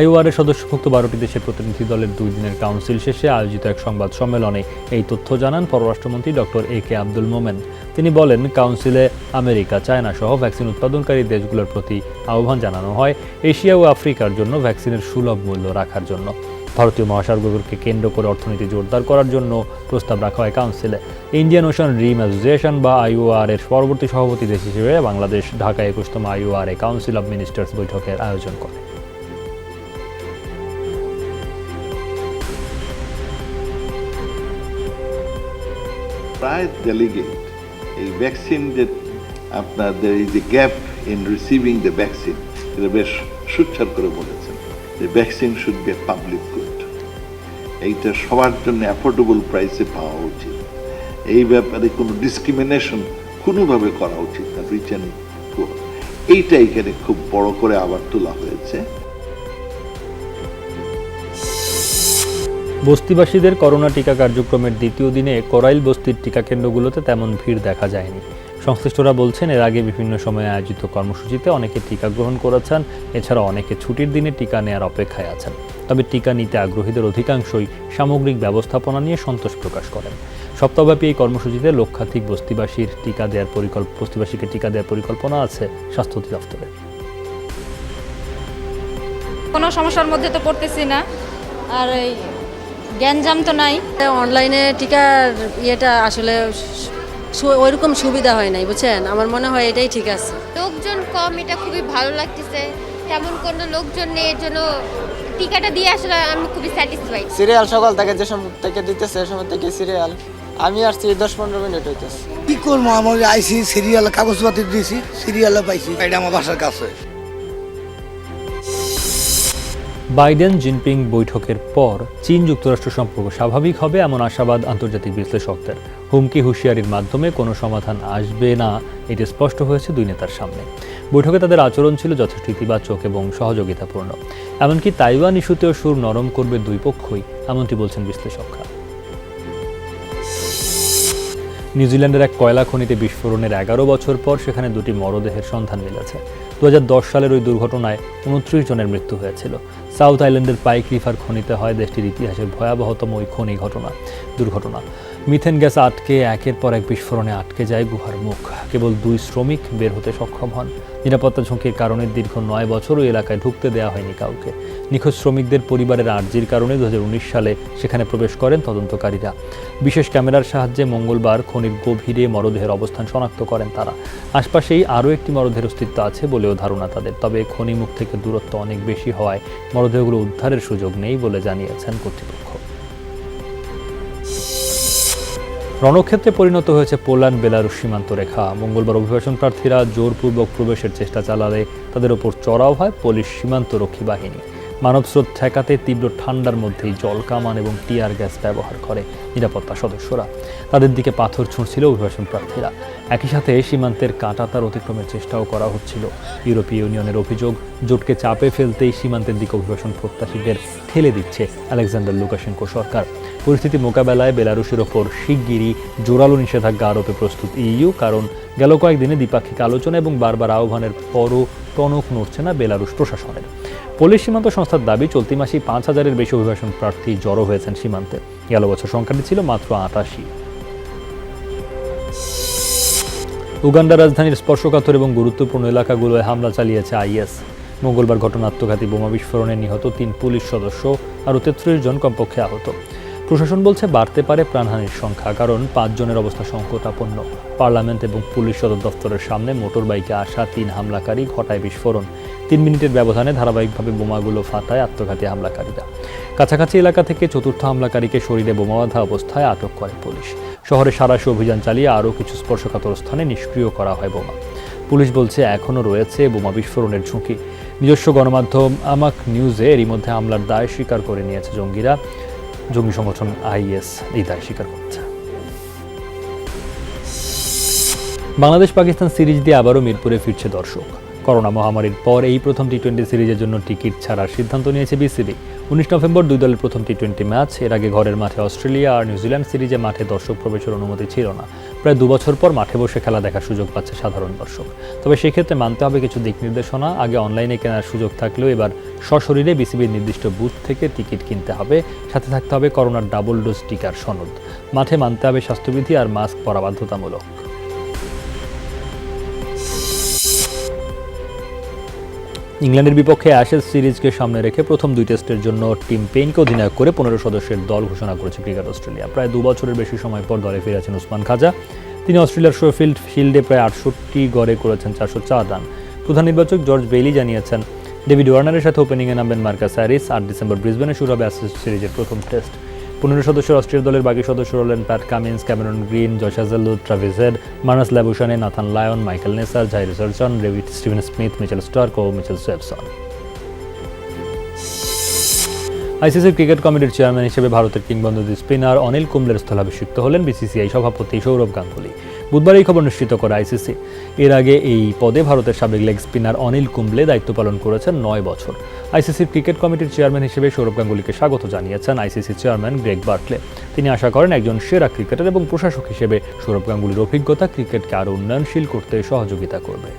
A: IORA সদস্যভুক্ত 12টি দেশের প্রতিনিধি দলের 2 দিনের কাউন্সিল শেষে আয়োজিত এক সংবাদ সম্মেলনে এই তথ্য জানান পররাষ্ট্রমন্ত্রী ডক্টর AK আব্দুল মোমেন। তিনি বলেন, কাউন্সিলে আমেরিকা, চায়না সহ ভ্যাকসিন উৎপাদনকারী দেশগুলোর প্রতি আহ্বান জানানো হয় এশিয়া ও আফ্রিকার জন্য ভ্যাকসিনের সুলভ মূল্য রাখার জন্য। ভারতীয় মহাসাগরকে কেন্দ্র করে অর্থনীতি জোরদার করার জন্য প্রস্তাব রাখা হয় কাউন্সিলে। ইন্ডিয়ান ওশান রিম অ্যাসোসিয়েশন বা IORA এর পরবর্তী সভাপতি দেশ হিসেবে বাংলাদেশ ঢাকায় 21তম IORA কাউন্সিল অব মিনিস্টার্স বৈঠকের আয়োজন করে।
W: প্রায় ডেলিগেট এই ভ্যাকসিন যে আপনার there is a gap in receiving the vaccine, এটা বেশ সুচ্চার করে বলেছেন যে vaccine should B a public good. এইটা সবার জন্য অ্যাফোর্ডেবল প্রাইসে পাওয়া উচিত। এই ব্যাপারে কোনো ডিসক্রিমিনেশন কোনোভাবে করা উচিত না, রিচ অ্যান্ড পুয়ার। এইটা এখানে খুব বড় করে আবার তোলা হয়েছে।
A: বস্তিবাসীদের করোনা টিকা কার্যক্রমের দ্বিতীয় দিনে করাইল বস্তির টিকা কেন্দ্রগুলোতে তেমন ভিড় দেখা যায়নি। সংশ্লিষ্টরা বলছেন, এর আগে বিভিন্ন সময়ে আয়োজিত কর্মসূচিতে অনেকে টিকা গ্রহণ করেছেন। এছাড়া অনেকে ছুটির দিনে টিকা নেয়ার অপেক্ষায় আছেন। তবে টিকা নিতে আগ্রহীদের অধিকাংশই সামগ্রিক ব্যবস্থাপনা নিয়ে সন্তোষ প্রকাশ করেন। সপ্তাহব্যাপী এই কর্মসূচিতে লক্ষাধিক বস্তিবাসীকে টিকা দেওয়ার পরিকল্পনা আছে স্বাস্থ্য অধিদপ্তরের।
X: কোনো সমস্যার মধ্যে তো পড়তেছি না, আর এই গ্যাঞ্জাম তো নাই।
Y: অনলাইনে টিকার ইয়েটা আসলে ওইরকম সুবিধা হয় নাই, বুঝছেন। আমার মনে হয় এটাই ঠিক আছে।
X: লোকজন কম, এটা খুবই ভালো লাগতেছে। তেমন কোনো লোকজন নেই, এর জন্য টিকাটা দিয়ে আসলে আমি খুবই স্যাটিসফাইড।
Z: সিরিয়াল সকাল থেকে যে সময় থেকে দিতেছে সে সময় থেকে সিরিয়াল। আমি আসছি 10-15 মিনিট হইতেছে।
K: কি করবো, আমার আইসি সিরিয়াল কাগজপাতি দিয়েছি, সিরিয়ালে পাইছি। এটা আমার বাসার কাছে।
A: বাইডেন জিনপিং বৈঠকের পর চীন যুক্তরাষ্ট্র সম্পর্ক স্বাভাবিক হবে এমন আশাবাদ আন্তর্জাতিক বিশ্লেষকদের। হুমকি হুঁশিয়ারির মাধ্যমে কোনো সমাধান আসবে না, এটি স্পষ্ট হয়েছে দুই নেতার সামনে। বৈঠকে তাদের আচরণ ছিল যথেষ্ট ইতিবাচক এবং সহযোগিতাপূর্ণ। এমনকি তাইওয়ান ইস্যুতেও সুর নরম করবে দুই পক্ষই, এমনটি বলছেন বিশ্লেষকরা। নিউজিল্যান্ডের এক কয়লা খনিতে বিস্ফোরণের 11 বছর পর সেখানে 2টি মরদেহের সন্ধান মিলেছে। 2010 সালের ওই দুর্ঘটনায় 29 জনের মৃত্যু হয়েছিল। সাউথ আইল্যান্ডের পাইক রিভার খনিতে হয় দেশটির ইতিহাসের ভয়াবহতম ওই খনি দুর্ঘটনা। মিথেন গ্যাস আটকে একের পর এক বিস্ফোরণে আটকে যায় গুহার মুখ। কেবল 2 শ্রমিক বের হতে সক্ষম হন। নিরাপত্তা ঝুঁকির কারণে দীর্ঘ 9 বছর ওই এলাকায় ঢুকতে দেওয়া হয়নি কাউকে। নিখোঁজ শ্রমিকদের পরিবারের আর্জির কারণে 2019 সালে সেখানে প্রবেশ করেন তদন্তকারীরা। বিশেষ ক্যামেরার সাহায্যে মঙ্গলবার খনির গভীরে মরদেহের অবস্থান শনাক্ত করেন তারা। আশপাশেই আরও একটি মরদেহের অস্তিত্ব আছে বলেও ধারণা তাদের। তবে খনিমুখ থেকে দূরত্ব অনেক বেশি হওয়ায় মরদেহগুলো উদ্ধারের সুযোগ নেই বলে জানিয়েছেন কর্তৃপক্ষ। রণক্ষেত্রে পরিণত হয়েছে পোল্যান্ড বেলারুশ সীমান্ত রেখা। মঙ্গলবার অভিবাসন প্রার্থীরা জোরপূর্বক প্রবেশের চেষ্টা চালালে তাদের ওপর চড়াও হয় পুলিশ সীমান্তরক্ষী বাহিনী। মানবস্রোত ঠেকাতে তীব্র ঠান্ডার মধ্যেই জল কামান এবং টিয়ার গ্যাস ব্যবহার করে নিরাপত্তা সদস্যরা। তাদের দিকে পাথর ছুঁড়ছিল অভিবাসন প্রার্থীরা। একই সাথে সীমান্তের কাঁটাতার অতিক্রমের চেষ্টাও করা হচ্ছিল। ইউরোপীয় ইউনিয়নের অভিযোগ, জোটকে চাপে ফেলতেই সীমান্তের দিকে অভিবাসন প্রত্যাশীদের ঠেলে দিচ্ছে আলেকজান্ডার লুকাশেঙ্কো সরকার। পরিস্থিতি মোকাবেলায় বেলারুশের ওপর শিগগিরই জোরালো নিষেধাজ্ঞা আরোপে প্রস্তুত EU, কারণ গেল কয়েকদিনে দ্বিপাক্ষিক আলোচনা এবং বারবার আহ্বানের পরও টনক নড়ছে না বেলারুশ প্রশাসনের। পুলিশ সীমান্ত সংস্থার দাবি, চলতি মাসেই 5000-এর বেশি অভিবাসন প্রার্থী জড়ো হয়েছেন সীমান্তে। গেল বছর সংখ্যাটি ছিল মাত্র 88। উগান্ডার রাজধানীর স্পর্শকাতর এবং গুরুত্বপূর্ণ এলাকাগুলোয় হামলা চালিয়েছে আইএস। মঙ্গলবার ঘটনা আত্মঘাতী বোমা বিস্ফোরণে নিহত 3 পুলিশ সদস্য, আরও 33 জন কমপক্ষে আহত। প্রশাসন বলছে বাড়তে পারে প্রাণহানির সংখ্যা, কারণ 5 জনের অবস্থা সংকটাপন্ন। পার্লামেন্ট এবং পুলিশ সদর দফতরের সামনে মোটর বাইকে আসা 3 হামলাকারী ঘটায় বিস্ফোরণ। 3 মিনিটের ব্যবধানে ধারাবাহিকভাবে বোমাগুলো ফাটায় আত্মঘাতী হামলাকারীরা। কাছাকাছি এলাকা থেকে চতুর্থ হামলাকারীকে শরীরে বোমা বাঁধা অবস্থায় আটক করে পুলিশ। শহরে সাঁড়াশি অভিযান চালিয়ে আরও কিছু স্পর্শকাতর স্থানে নিষ্ক্রিয় করা হয় বোমা। পুলিশ বলছে এখনও রয়েছে বোমা বিস্ফোরণের ঝুঁকি। নিজস্ব গণমাধ্যম আমাক নিউজে এরই মধ্যে হামলার দায় স্বীকার করে নিয়েছে জঙ্গিরা। জঙ্গি সংগঠন আইএস এই দায় স্বীকার করছে। বাংলাদেশ পাকিস্তান সিরিজ দিয়ে আবারও মিরপুরে ফিরছে দর্শক। করোনা মহামারীর পর এই প্রথম টি-20 সিরিজের জন্য টিকিট ছাড়ার সিদ্ধান্ত নিয়েছে বিসিবি। 19 নভেম্বর 2 দলের প্রথম টি-20 ম্যাচ। এর আগে ঘরের মাঠে অস্ট্রেলিয়া আর নিউজিল্যান্ড সিরিজে মাঠে দর্শক প্রবেশের অনুমতি ছিল না। প্রায় 2 বছর পর মাঠে বসে খেলা দেখার সুযোগ পাচ্ছে সাধারণ দর্শক। তবে সেক্ষেত্রে মানতে হবে কিছু দিক নির্দেশনা। আগে অনলাইনে কেনার সুযোগ থাকলেও এবার সশরীরে বিসিবির নির্দিষ্ট বুথ থেকে টিকিট কিনতে হবে। সাথে থাকতে হবে করোনার ডাবল ডোজ টিকার সনদ। মাঠে মানতে হবে স্বাস্থ্যবিধি আর মাস্ক পরা বাধ্যতামূলক। ইংল্যান্ডের বিপক্ষে অ্যাশেজ সিরিজকে সামনে রেখে প্রথম 2 টেস্টের জন্য টিম পেইনকে অধিনায়ক করে 15 সদস্যের দল ঘোষণা করেছে ক্রিকেট অস্ট্রেলিয়া। প্রায় 2 বছরের বেশি সময় পর দলে ফিরেছেন উসমান খাজা। তিনি অস্ট্রেলিয়ার শোফিল্ড শিল্ডে প্রায় 68 গড়ে করেছেন 404 রান। প্রধান নির্বাচক জর্জ বেইলি জানিয়েছেন ডেভিড ওয়ার্নারের সাথে ওপেনিংয়ে নামবেন মার্কাস হ্যারিস। 8 ডিসেম্বর ব্রিসবেনে শুরু হবে অ্যাশেজ সিরিজের প্রথম টেস্ট। 15 সদস্যের অস্ট্রেলিয়া দলের বাকি সদস্য হলেন Pat Cummins, Cameron Green, Josh Hazlewood, Travis Head, Marnus Labuschagne, Nathan Lyon, Michael Neser, Jhye Richardson, Steven Smith, Mitchell Starc ও মিচেল সোয়েবসন। আইসিসির ক্রিকেট কমিটির চেয়ারম্যান হিসেবে ভারতের কিংবদন্তি স্পিনার অনিল কুম্বলের স্থলাভিষিক্ত হলেন বিসিসিআই সভাপতি সৌরভ গাঙ্গুলি। বুধবার এই খবর নিশ্চিত করে আইসিসি। এর আগে এই পদে ভারতের সাবেক লেগ স্পিনার অনিল কুম্বলে দায়িত্ব পালন করেছেন 9 বছর। আইসিসির ক্রিকেট কমিটির চেয়ারম্যান হিসেবে সৌরভ গাঙ্গুলিকে স্বাগত জানিয়েছেন আইসিসি চেয়ারম্যান গ্রেগ বার্কলে। তিনি আশা করেন একজন সেরা ক্রিকেটার এবং প্রশাসক হিসেবে সৌরভ গাঙ্গুলির অভিজ্ঞতা ক্রিকেটকে আরও উন্নয়নশীল করতে সহযোগিতা করবে।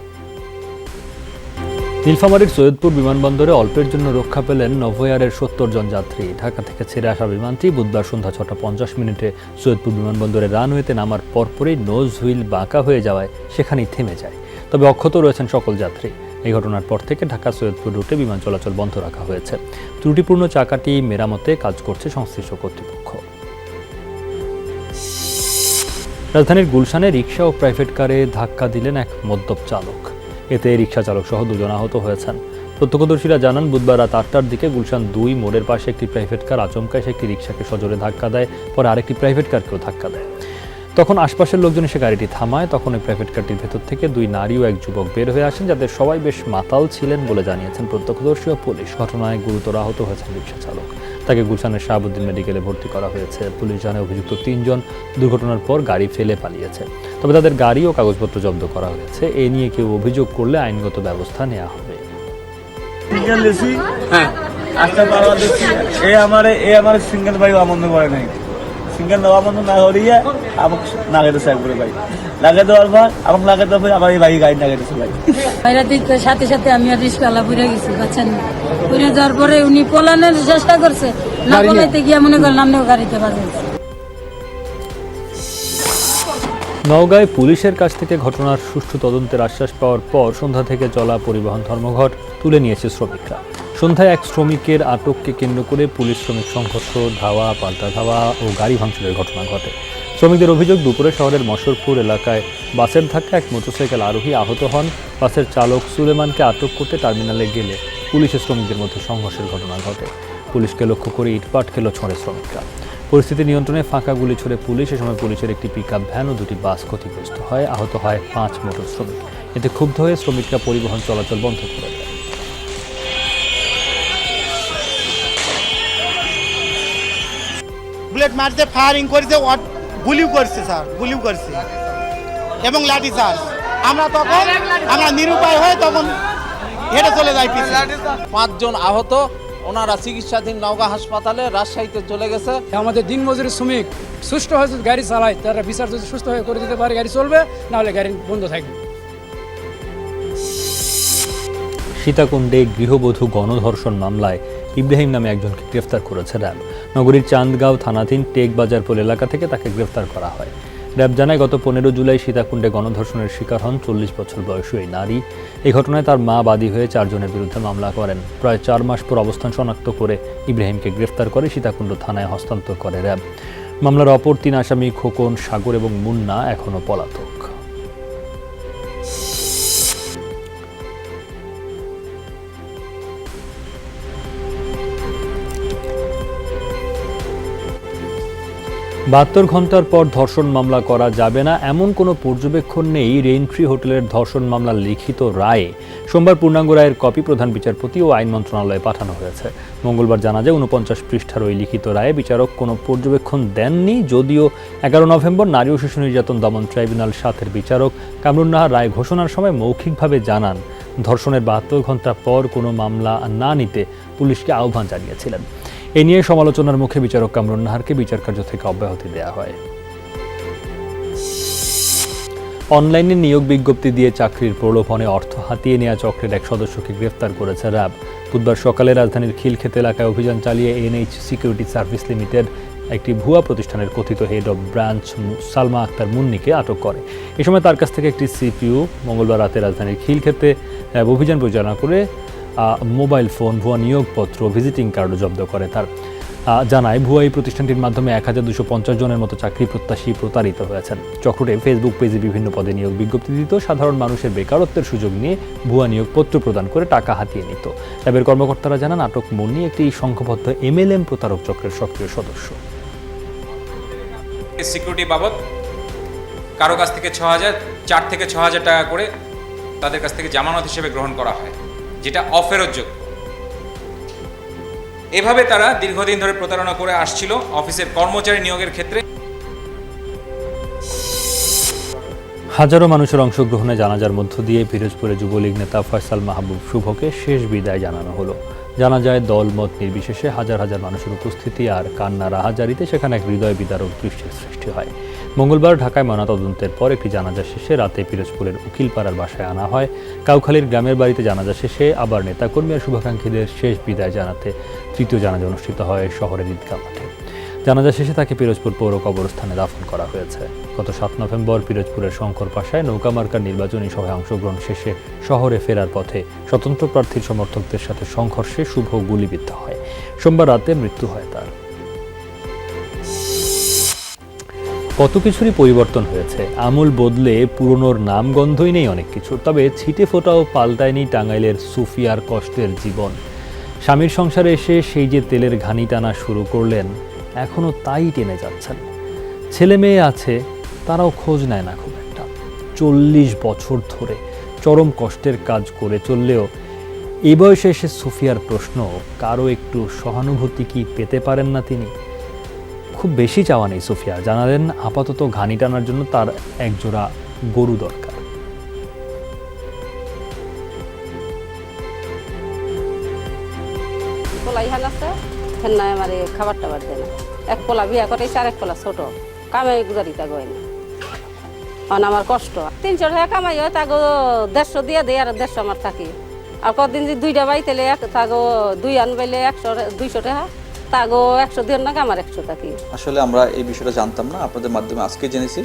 A: নীলফামারীর সৈয়দপুর বিমানবন্দরে অল্পের জন্য রক্ষা পেলেন নভোএয়ারের 70 জন যাত্রী। ঢাকা থেকে ছেড়ে আসা বিমানটি বুধবার সন্ধ্যা 6:50 সৈয়দপুর বিমানবন্দরের রানওয়েতে নামার পরপরই নোজ হুইল বাঁকা হয়ে যাওয়ায় সেখানেই থেমে যায়। তবে অক্ষত রয়েছেন সকল যাত্রী। এই ঘটনার পর থেকে ঢাকা সৈয়দপুর রুটে বিমান চলাচল বন্ধ রাখা হয়েছে। ত্রুটিপূর্ণ চাকাটি মেরামতে কাজ করছে সংশ্লিষ্ট কর্তৃপক্ষ। রাজধানীর গুলশানে রিকশা ও প্রাইভেট কারে ধাক্কা দিলেন এক মদ্যপ চালক। এতে রিকশা চালক সহ 2 জন আহত হয়েছেন। প্রত্যক্ষদর্শীরা জানান বুধবার রাত 8টার দিকে গুলশান 2 মোড়ের পাশে একটি প্রাইভেট কার আচমকা এসে একটি রিকশাকে সজোরে ধাক্কা দেয়, পরে আরেকটি প্রাইভেট কারকেও ধাক্কা দেয়। তখন আশপাশের লোকজন এসে গাড়িটি থামায়। তখন ওই প্রাইভেট কারটির ভেতর থেকে 2 নারী ও 1 যুবক বের হয়ে আসেন, যাদের সবাই বেশ মাতাল ছিলেন বলে জানিয়েছেন প্রত্যক্ষদর্শী ও পুলিশ। ঘটনায় গুরুতর আহত হয়েছেন রিকশা চালক। তাকে গুলশানের শাহাবুদ্দিন মেডিকেলে ভর্তি করা হয়েছে। পুলিশ জানায় অভিযুক্ত 3 জন দুর্ঘটনার পর গাড়ি ফেলে পালিয়েছে। তবে তাদের গাড়ি ও কাগজপত্র জব্দ করা হয়েছে। এ নিয়ে কেউ অভিযোগ করলে আইনগত ব্যবস্থা নেওয়া হবে।
B: সিঙ্গেল ভাই আমন্দ করে নাই, সিঙ্গেল আমন্দ না করিয়ে আমাকে লাগাইতেছে একবারে ভাই, লাগাই দেওয়ার পর আমাকে লাগাই দেওয়ার পর আমার এই ভাই গাড়ি লাগাইতেছে ভাই।
Y: সাথে সাথে আমি আর রিস্কালা পুড়ে গেছি, বাচ্চা নিয়ে পুড়ে যাওয়ার পরে উনি পলানোর চেষ্টা করছে, না পলাইতে গিয়ে মনে করলাম না গাড়িতে বাজাইছে।
A: নওগাঁয় পুলিশের কাছ থেকে ঘটনার সুষ্ঠু তদন্তের আশ্বাস পাওয়ার পর সন্ধ্যা থেকে চলা পরিবহন ধর্মঘট তুলে নিয়েছে শ্রমিকরা। সন্ধ্যায় এক শ্রমিকের আটককে কেন্দ্র করে পুলিশ শ্রমিক সংঘর্ষ, ধাওয়া, পাল্টা ধাওয়া ও গাড়ি ভাঙচুরের ঘটনা ঘটে। শ্রমিকদের অভিযোগ, দুপুরে শহরের মশরপুর এলাকায় বাসের ধাক্কা এক মোটরসাইকেল আরোহী আহত হন। বাসের চালক সুলেমানকে আটক করতে টার্মিনালে গেলে পুলিশের শ্রমিকদের মধ্যে সংঘর্ষের ঘটনা ঘটে। পুলিশকে লক্ষ্য করে ইটপাট খেলো ছড়ে শ্রমিকরা। পরিস্থিতি নিয়ন্ত্রণে ফাঁকা গুলি ছড়ে পুলিশ। এ সময় পুলিশের একটি পিকআপ ভ্যান ও 2টি বাস ক্ষতিগ্রস্ত হয়। আহত হয় 5 মোটর শ্রমিক। এতে ক্ষুব্ধ হয়ে শ্রমিকরা পরিবহন চলাচল বন্ধ করে দেয়।
C: বুলেট মারতে ফায়ারিং করেছে, গুলিও করছে স্যার, গুলিও করছে এবং লাঠি চার্জ। আমরা নিরুপায় হয়ে তখন হেঁটে চলে যাই পিছিয়ে।
E: 5 জন আহত, ওনারা চিকিৎসাধীন নওগাঁ হাসপাতালে, রাজশাহীতে চলে গেছে।
F: আমাদের দিনমজুরি শ্রমিক সুষ্ঠু হয়ে গাড়ি চালায়, তারা বিচার যদি সুস্থ হয়ে করে দিতে পারে গাড়ি চলবে, নাহলে গাড়ি বন্ধ থাকবে।
A: সীতাকুণ্ডে গৃহবধূ গণধর্ষণ মামলায় ইব্রাহিম নামে একজনকে গ্রেফতার করেছে র্যাব। নগরীর চান্দগাঁও থানাধীন টেক বাজারপুর এলাকা থেকে তাকে গ্রেফতার করা হয়। র্যাব জানায় গত 15 জুলাই সীতাকুণ্ডে গণধর্ষণের শিকার হন 40 বছর বয়সী এই নারী। এই ঘটনায় তার মা বাদী হয়ে 4 জনের বিরুদ্ধে মামলা করেন। প্রায় 4 মাস পর অবস্থান শনাক্ত করে ইব্রাহিমকে গ্রেফতার করে সীতাকুণ্ড থানায় হস্তান্তর করে র্যাব। মামলার অপর 3 আসামি খোকন, সাগর এবং মুন্না এখনও পলাতক। বাহাত্তর ঘন্টার পর ধর্ষণ মামলা করা যাবে না এমন কোনো পর্যবেক্ষণ নেই রেইনট্রি হোটেলের ধর্ষণ মামলার লিখিত রায়ে সোমবার পূর্ণাঙ্গ রায়ের কপি প্রধান বিচারপতি ও আইন মন্ত্রণালয়ে পাঠানো হয়েছে। মঙ্গলবার জানা যায় 49 পৃষ্ঠার ওই লিখিত রায়ে বিচারক কোনো পর্যবেক্ষণ দেননি, যদিও 11 নভেম্বর নারী ও শিশু নির্যাতন দমন ট্রাইব্যুনাল 7-এর বিচারক কামরুন নাহার রায় ঘোষণার সময় মৌখিকভাবে জানান ধর্ষণের 72 ঘন্টা পর কোনো মামলা না নিতে পুলিশকে আহ্বান জানিয়েছিলেন। এ নিয়ে সমালোচনার মুখে বিচারক কামরুন নাহারকে বিচার কার্য থেকে অব্যাহতি দেওয়া হয়। অনলাইনে নিয়োগ বিজ্ঞপ্তি দিয়ে চাকরির প্রলোভনে অর্থ হাতিয়ে নেওয়া চক্রের এক সদস্যকে গ্রেফতার করেছে র্যাব। বুধবার সকালে রাজধানীর খিলক্ষেত এলাকায় অভিযান চালিয়ে এনএইচ সিকিউরিটি সার্ভিস লিমিটেড একটি ভুয়া প্রতিষ্ঠানের কথিত head of branch Salma Akter মুন্নিকে আটক করে। এ সময় তার কাছ থেকে একটি সিপিইউ, মঙ্গলবার রাতে রাজধানীর খিলক্ষেতে অভিযান পরিচালনা করে মোবাইল ফোন, ভুয়া নিয়োগপত্র, ভিজিটিং কার্ডও জব্দ করে। তার জানায় ভুয়া এই প্রতিষ্ঠানটির মাধ্যমে 1250 জনের মতো চাকরি প্রত্যাশী প্রতারিত হয়েছেন। চক্রটি ফেসবুক পেজে বিভিন্ন পদে নিয়োগ বিজ্ঞপ্তি দিত, সাধারণ মানুষের বেকারত্বের সুযোগ নিয়ে ভুয়া নিয়োগপত্র প্রদান করে টাকা হাতিয়ে নিত। র্যাবের কর্মকর্তারা জানান আটক মুন্নি একটি সংঘবদ্ধ MLM প্রতারক চক্রের সক্রিয় সদস্য।
G: সিকিউরিটি বাবদ কারো কাছ থেকে 4 থেকে 6,000 টাকা করে তাদের কাছ থেকে জামানত হিসেবে গ্রহণ করা হয়, যেটা অফেরতযোগ্য। এভাবে তারা দীর্ঘদিন ধরে প্রতারণা করে আসছিল অফিসের কর্মচারী নিয়োগের ক্ষেত্রে।
A: হাজারো মানুষের অংশগ্রহণে জানাজার মধ্য দিয়ে পিরোজপুরে যুবলীগ নেতা ফয়সাল মাহবুব শুভকে শেষ বিদায় জানানো হলো। জানা যায় দলমত নির্বিশেষে হাজার হাজার মানুষের উপস্থিতি আর কান্নার আহাজারিতে সেখানে এক হৃদয় বিদারক দৃশ্যের সৃষ্টি হয়। মঙ্গলবার ঢাকায় ময়নাতদন্তের পর একটি জানাজা শেষে রাতে পিরোজপুরের উকিলপাড়ার বাসায় আনা হয়। কাউখালীর গ্রামের বাড়িতে জানাজা শেষে আবার নেতাকর্মী আর শুভাকাঙ্ক্ষীদের শেষ বিদায় জানাতে তৃতীয় জানাজা অনুষ্ঠিত হয় শহরের ঈদগাহ মাঠে। জানাজা শেষে তাকে পিরোজপুর পৌর কবরস্থানে দাফন করা হয়েছে। গত 7 নভেম্বর পিরোজপুরের শঙ্করপাশায় নৌকা মার্কার নির্বাচনী সভায় অংশগ্রহণ শেষে শহরে ফেরার পথে স্বতন্ত্র প্রার্থীর সমর্থকদের সাথে সংঘর্ষে শুভ গুলিবিদ্ধ হয়। সোমবার রাতে মৃত্যু হয় তার। কত কিছুরই পরিবর্তন হয়েছে, আমূল বদলে পুরনোর নাম গন্ধই নেই অনেক কিছু। তবে ছিটে ফোটাও পাল্টায়নি টাঙ্গাইলের সুফিয়ার কষ্টের জীবন। স্বামীর সংসারে এসে সেই যে তেলের ঘানি টানা শুরু করলেন, এখনও তাই টেনে যাচ্ছেন। ছেলে মেয়ে আছে, তারাও খোঁজ নেয় না খুব একটা। 40 বছর ধরে চরম কষ্টের কাজ করে চললেও এই বয়সে এসে সুফিয়ার প্রশ্ন, কারো একটু সহানুভূতি কি পেতে পারেন না তিনি? খুব বেশি চাওয়া নেই সুফিয়া, জানালেন আপাতত ঘানি টানার জন্য তার একজোড়া গরু দরকার।
H: খাবার টাবার দেয় না, এক পোলা বিয়া করেছে আর এক পোলা ছোট, কামাই গুজারিতা গয় না। আমার কষ্ট, 300 টাকা কামাই হয়, তাগো 150 দিয়ে দেয় আর 150 আমার থাকি। আর কদিন যদি 2টা বাই তাহলে তাগো 2 আনবাইলে 200 টাকা, তাগো 100 দিয়ে না, আমার 100 থাকি।
I: আসলে আমরা এই বিষয়টা জানতাম না, আপনাদের মাধ্যমে আজকে জেনেছি।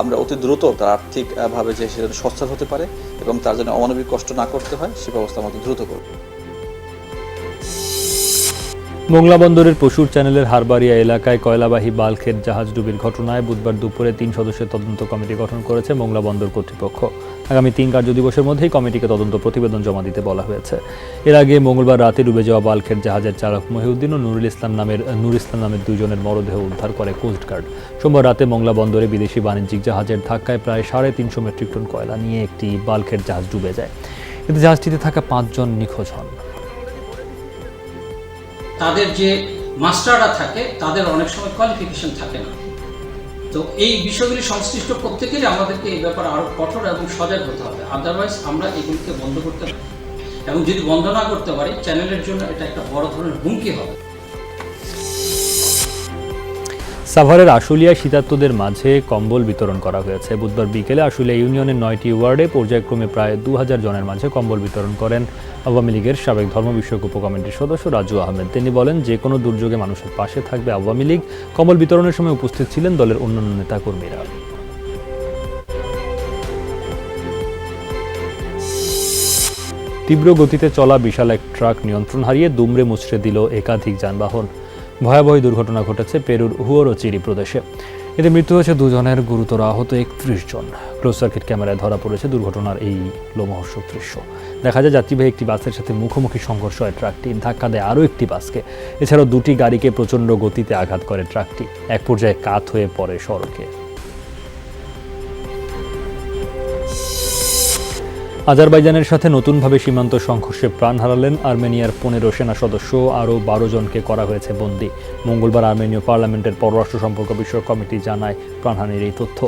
I: আমরা অতি দ্রুত তার আর্থিকভাবে যে সে সচ্ছল হতে পারে এবং তার জন্য অমানবিক কষ্ট না করতে হয় সে ব্যবস্থা আমরা দ্রুত করব।
A: মোংলা বন্দরের পশুর চ্যানেলের হারবাড়িয়া এলাকায় কয়লাবাহী বাল্কের জাহাজ ডুবির ঘটনায় বুধবার দুপুরে 3 সদস্যের তদন্ত কমিটি গঠন করেছে মোংলা বন্দর কর্তৃপক্ষ। আগামী 3 কার্যদিবসের মধ্যেই কমিটিকে তদন্ত প্রতিবেদন জমা দিতে বলা হয়েছে। এর আগে মঙ্গলবার রাতে ডুবে যাওয়া বাল্কের জাহাজের চালক মহিউদ্দিন ও নুর ইসলাম নামের 2 জনের মরদেহ উদ্ধার করে কোস্টগার্ড। সোমবার রাতে মোংলা বন্দরে বিদেশি বাণিজ্যিক জাহাজের ধাক্কায় প্রায় 350 মেট্রিক টন কয়লা নিয়ে একটি বাল্কের জাহাজ ডুবে যায়। এতে জাহাজটিতে থাকা 5 জন নিখোঁজ হন।
L: তাদের যে মাস্টাররা থাকে তাদের অনেক সময় কোয়ালিফিকেশন থাকে না। তো এই বিষয়গুলি সংশ্লিষ্ট প্রত্যেকেরই আমাদেরকে এই ব্যাপারে আরও কঠোর এবং সজাগ হতে হবে, আদারওয়াইজ আমরা এগুলিকে বন্ধ করতে পারি এবং যদি বন্ধ না করতে পারি চ্যানেলের জন্য এটা একটা বড় ধরনের হুমকি হবে।
A: সাভারের আশুলিয়ায় শীতার্তদের মাঝে কম্বল বিতরণ করা হয়েছে। বুধবার বিকেলে আশুলিয়া ইউনিয়নের 9টি ওয়ার্ডে পর্যায়ক্রমে প্রায় 2000 জনের মাঝে কম্বল বিতরণ করেন আওয়ামী লীগের সাবেক ধর্ম বিষয়ক উপকমিটির সদস্য রাজু আহমেদ। তিনি বলেন, যে কোনো দুর্যোগে মানুষের পাশে থাকবে আওয়ামী লীগ। কম্বল বিতরণের সময় উপস্থিত ছিলেন দলের অন্যান্য নেতাকর্মীরা। তীব্র গতিতে চলা বিশাল এক ট্রাক নিয়ন্ত্রণ হারিয়ে দুমড়ে মুচড়ে দিল একাধিক যানবাহন। ভয়াবহ দুর্ঘটনা ঘটেছে পেরুর হুয়ারোচিরি প্রদেশে। এতে মৃত্যু হয়েছে 2 জনের, গুরুতর আহত 31 জন। ক্লোজ সার্কিট ক্যামেরায় ধরা পড়েছে দুর্ঘটনার এই লোমহর্ষক দৃশ্য। দেখা যায় যাত্রীবাহী একটি বাসের সাথে মুখোমুখি সংঘর্ষ হয় ট্রাকটি, ধাক্কা দেয় আরও একটি বাসকে। এছাড়াও 2টি গাড়িকে প্রচণ্ড গতিতে আঘাত করে ট্রাকটি, এক পর্যায়ে কাত হয়ে পড়ে সড়কে। আজারবাইজানের সাথে নতুনভাবে সীমান্ত সংঘর্ষে প্রাণ হারালেন আর্মেনিয়ার 15 সেনা সদস্য, আরও 12 জনকে করা হয়েছে বন্দী। মঙ্গলবার আর্মেনীয় পার্লামেন্টের পররাষ্ট্র সম্পর্ক বিষয়ক কমিটি জানায় প্রাণহানির এই তথ্য।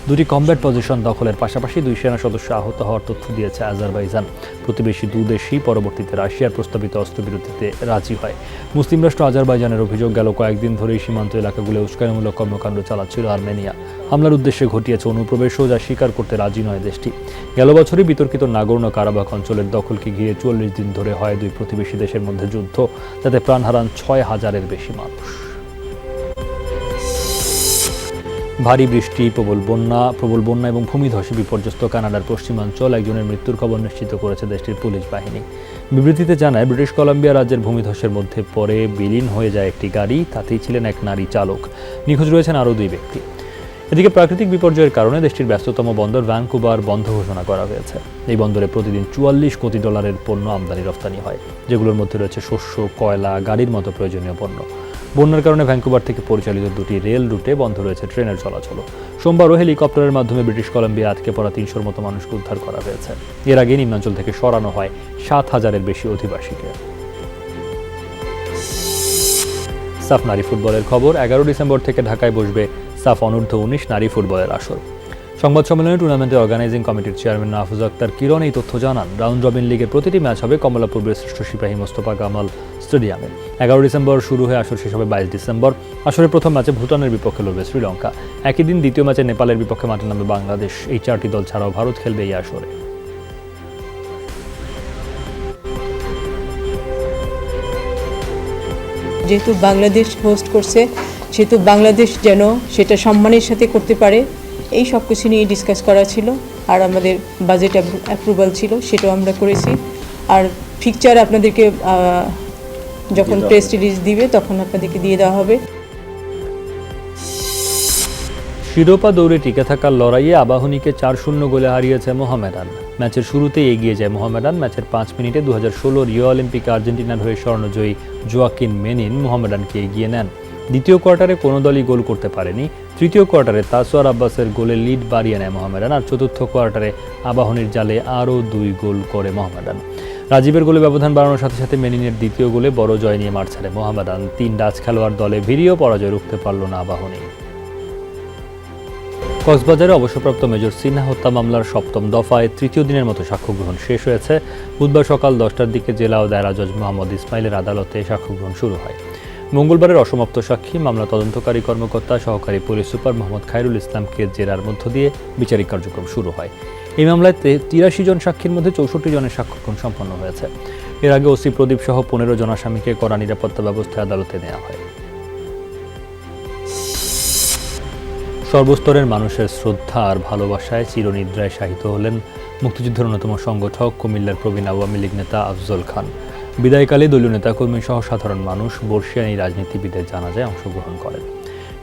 A: 2টি কমব্যাট পজিশন দখলের পাশাপাশি 2 সেনা সদস্য আহত হওয়ার তথ্য দিয়েছে আজারবাইজান। প্রতিবেশী 2 দেশই পরবর্তীতে রাশিয়ার প্রস্তাবিত অস্ত্রবিরতিতে রাজি হয়। মুসলিম রাষ্ট্র আজারবাইজানের অভিযোগ, গেল কয়েকদিন ধরেই সীমান্ত এলাকাগুলো উস্কানিমূলক কর্মকাণ্ড চালাচ্ছিল আর্মেনিয়া। হামলার উদ্দেশ্যে ঘটিয়েছে অনুপ্রবেশও, যা স্বীকার করতে রাজি নয় দেশটি। গেল বছরই বিতর্কিত নাগোর্নো কারাবাখ অঞ্চলের দখলকে ঘিরে 44 দিন ধরে হয় 2 প্রতিবেশী দেশের মধ্যে যুদ্ধ, যাতে প্রাণ হারান 6000-এর বেশি মানুষ। ভারী বৃষ্টি, প্রবল বন্যা এবং ভূমিধসে বিপর্যস্ত কানাডার পশ্চিমাঞ্চল। একজনের মৃত্যুর খবর নিশ্চিত করেছে দেশটির পুলিশ বাহিনী। বিবৃতিতে জানায়, ব্রিটিশ কলাম্বিয়া রাজ্যের ভূমিধসের মধ্যে পড়ে বিলীন হয়ে যায় একটি গাড়ি, তাতেই ছিলেন এক নারী চালক। নিখোঁজ রয়েছেন আরও 2 ব্যক্তি। এদিকে প্রাকৃতিক বিপর্যয়ের কারণে দেশটির ব্যস্ততম বন্দর ভ্যানকুভার বন্ধ ঘোষণা করা হয়েছে। এই বন্দরে প্রতিদিন $44 কোটি পণ্য আমদানি রপ্তানি হয়, যেগুলোর মধ্যে রয়েছে শস্য, কয়লা, গাড়ির মতো প্রয়োজনীয় পণ্য। বন্যার কারণে ভ্যানকুভার থেকে পরিচালিত 2টি রেল রুটে বন্ধ রয়েছে ট্রেনের চলাচল। সোমবারও হেলিকপ্টারের মাধ্যমে ব্রিটিশ কলাম্বিয়া আটকে পড়া 300-র মতো মানুষকে উদ্ধার করা হয়েছে। এর আগে নিম্নাঞ্চল থেকে সরানো হয় 7000-এর বেশি অধিবাসীকে। সাফ নারী ফুটবলের খবর, 11 ডিসেম্বর থেকে ঢাকায় বসবে সাফ অনূর্ধ্ব-19 নারী ফুটবলের আসর। সংবাদ সম্মেলনে টুর্নামেন্টের অর্গানাইজিং কমিটির চেয়ারম্যান নাফুজ আক্তার কিরণ এই তথ্য জানান। রাউন্ড রবিন লিগের প্রতিটি ম্যাচ হবে কমলাপুর বীরশ্রেষ্ঠ সিপাহী মোস্তফা কামাল স্টেডিয়ামে। 11 ডিসেম্বর শুরু হয়ে আসর শেষ হবে 22 ডিসেম্বর। আসরের প্রথম ম্যাচে ভুটানের বিপক্ষে লড়বে শ্রীলঙ্কা। একই দিন দ্বিতীয় ম্যাচে নেপালের বিপক্ষে মাঠে নামবে বাংলাদেশ। এই 4টি দল ছাড়াও ভারত খেলবে এই আসরে।
D: যেহেতু বাংলাদেশ হোস্ট করছে, সেহেতু বাংলাদেশ যেন সেটা সম্মানের সাথে করতে পারে, এই সব কিছু নিয়ে ডিসকাস করা ছিল। আর আমাদের বাজেট অ্যাপ্রুভাল ছিল, সেটাও আমরা করেছি। আর ফিকচার আপনাদেরকে যখন প্রেস রিলিজ দিবে তখন আপনাদেরকে দিয়ে দেওয়া হবে।
A: শিরোপা দৌড়ে টিকে থাকার লড়াইয়ে আবাহনীকে 4-0 গোলে হারিয়েছে মোহামেডান। ম্যাচের শুরুতেই এগিয়ে যায় মোহামেডান। ম্যাচের 5 মিনিটে 2016 রিও অলিম্পিকে আর্জেন্টিনার হয়ে স্বর্ণজয়ী জোয়াকিন মেনিন মোহামেডানকে এগিয়ে নেন। দ্বিতীয় কোয়ার্টারে কোনো দলই গোল করতে পারেনি। তৃতীয় কোয়ার্টারে তাসওয়ার আব্বাসের গোলে লিড বাড়িয়ে নেয় মোহামেডান। আর চতুর্থ কোয়ার্টারে আবাহনীর জালে আরও 2 গোল করে মোহামেডান। রাজীবের গোলে ব্যবধান বাড়ানোর সাথে সাথে মেনিনের দ্বিতীয় গোলে বড় জয় নিয়ে মাঠ ছাড়ে মোহামেডান। 3 ডাচ খেলোয়াড় দলে ভিড়িয়েও পরাজয় রুখতে পারল না আবাহনী। কক্সবাজারে অবসরপ্রাপ্ত মেজর সিনহা হত্যা মামলার 7ম দফায় তৃতীয় দিনের মতো সাক্ষ্য গ্রহণ শেষ হয়েছে। বুধবার সকাল 10টার দিকে জেলা ও দায়রা জজ মোহাম্মদ ইসমাইলের আদালতে সাক্ষ্য গ্রহণ শুরু হয়। মঙ্গলবারের অসমাপ্ত সাক্ষী মামলা তদন্তকারী কর্মকর্তা সহকারী পুলিশ সুপার মোহাম্মদ খায়রুল ইসলামকে জেরার মধ্য দিয়ে বিচারিক কার্যক্রম শুরু হয়। এই মামলায় 83 জন সাক্ষীর মধ্যে 64 জনের সাক্ষ্য গ্রহণ সম্পন্ন হয়েছে। এর আগে ওসি প্রদীপ সহ 15 জন আসামিকে কড়া নিরাপত্তা ব্যবস্থায় আদালতে নেওয়া হয়। সর্বস্তরের মানুষের শ্রদ্ধা আর ভালোবাসায় চিরনিদ্রায় শায়িত হলেন মুক্তিযুদ্ধের অন্যতম সংগঠক কুমিল্লার প্রবীণ আওয়ামী লীগ নেতা আফজল খান। বিদায়কালে দলীয় নেতাকর্মী সহ সাধারণ মানুষ বর্ষিয়ান এই রাজনীতিবিদের জানাজায় অংশগ্রহণ করেন।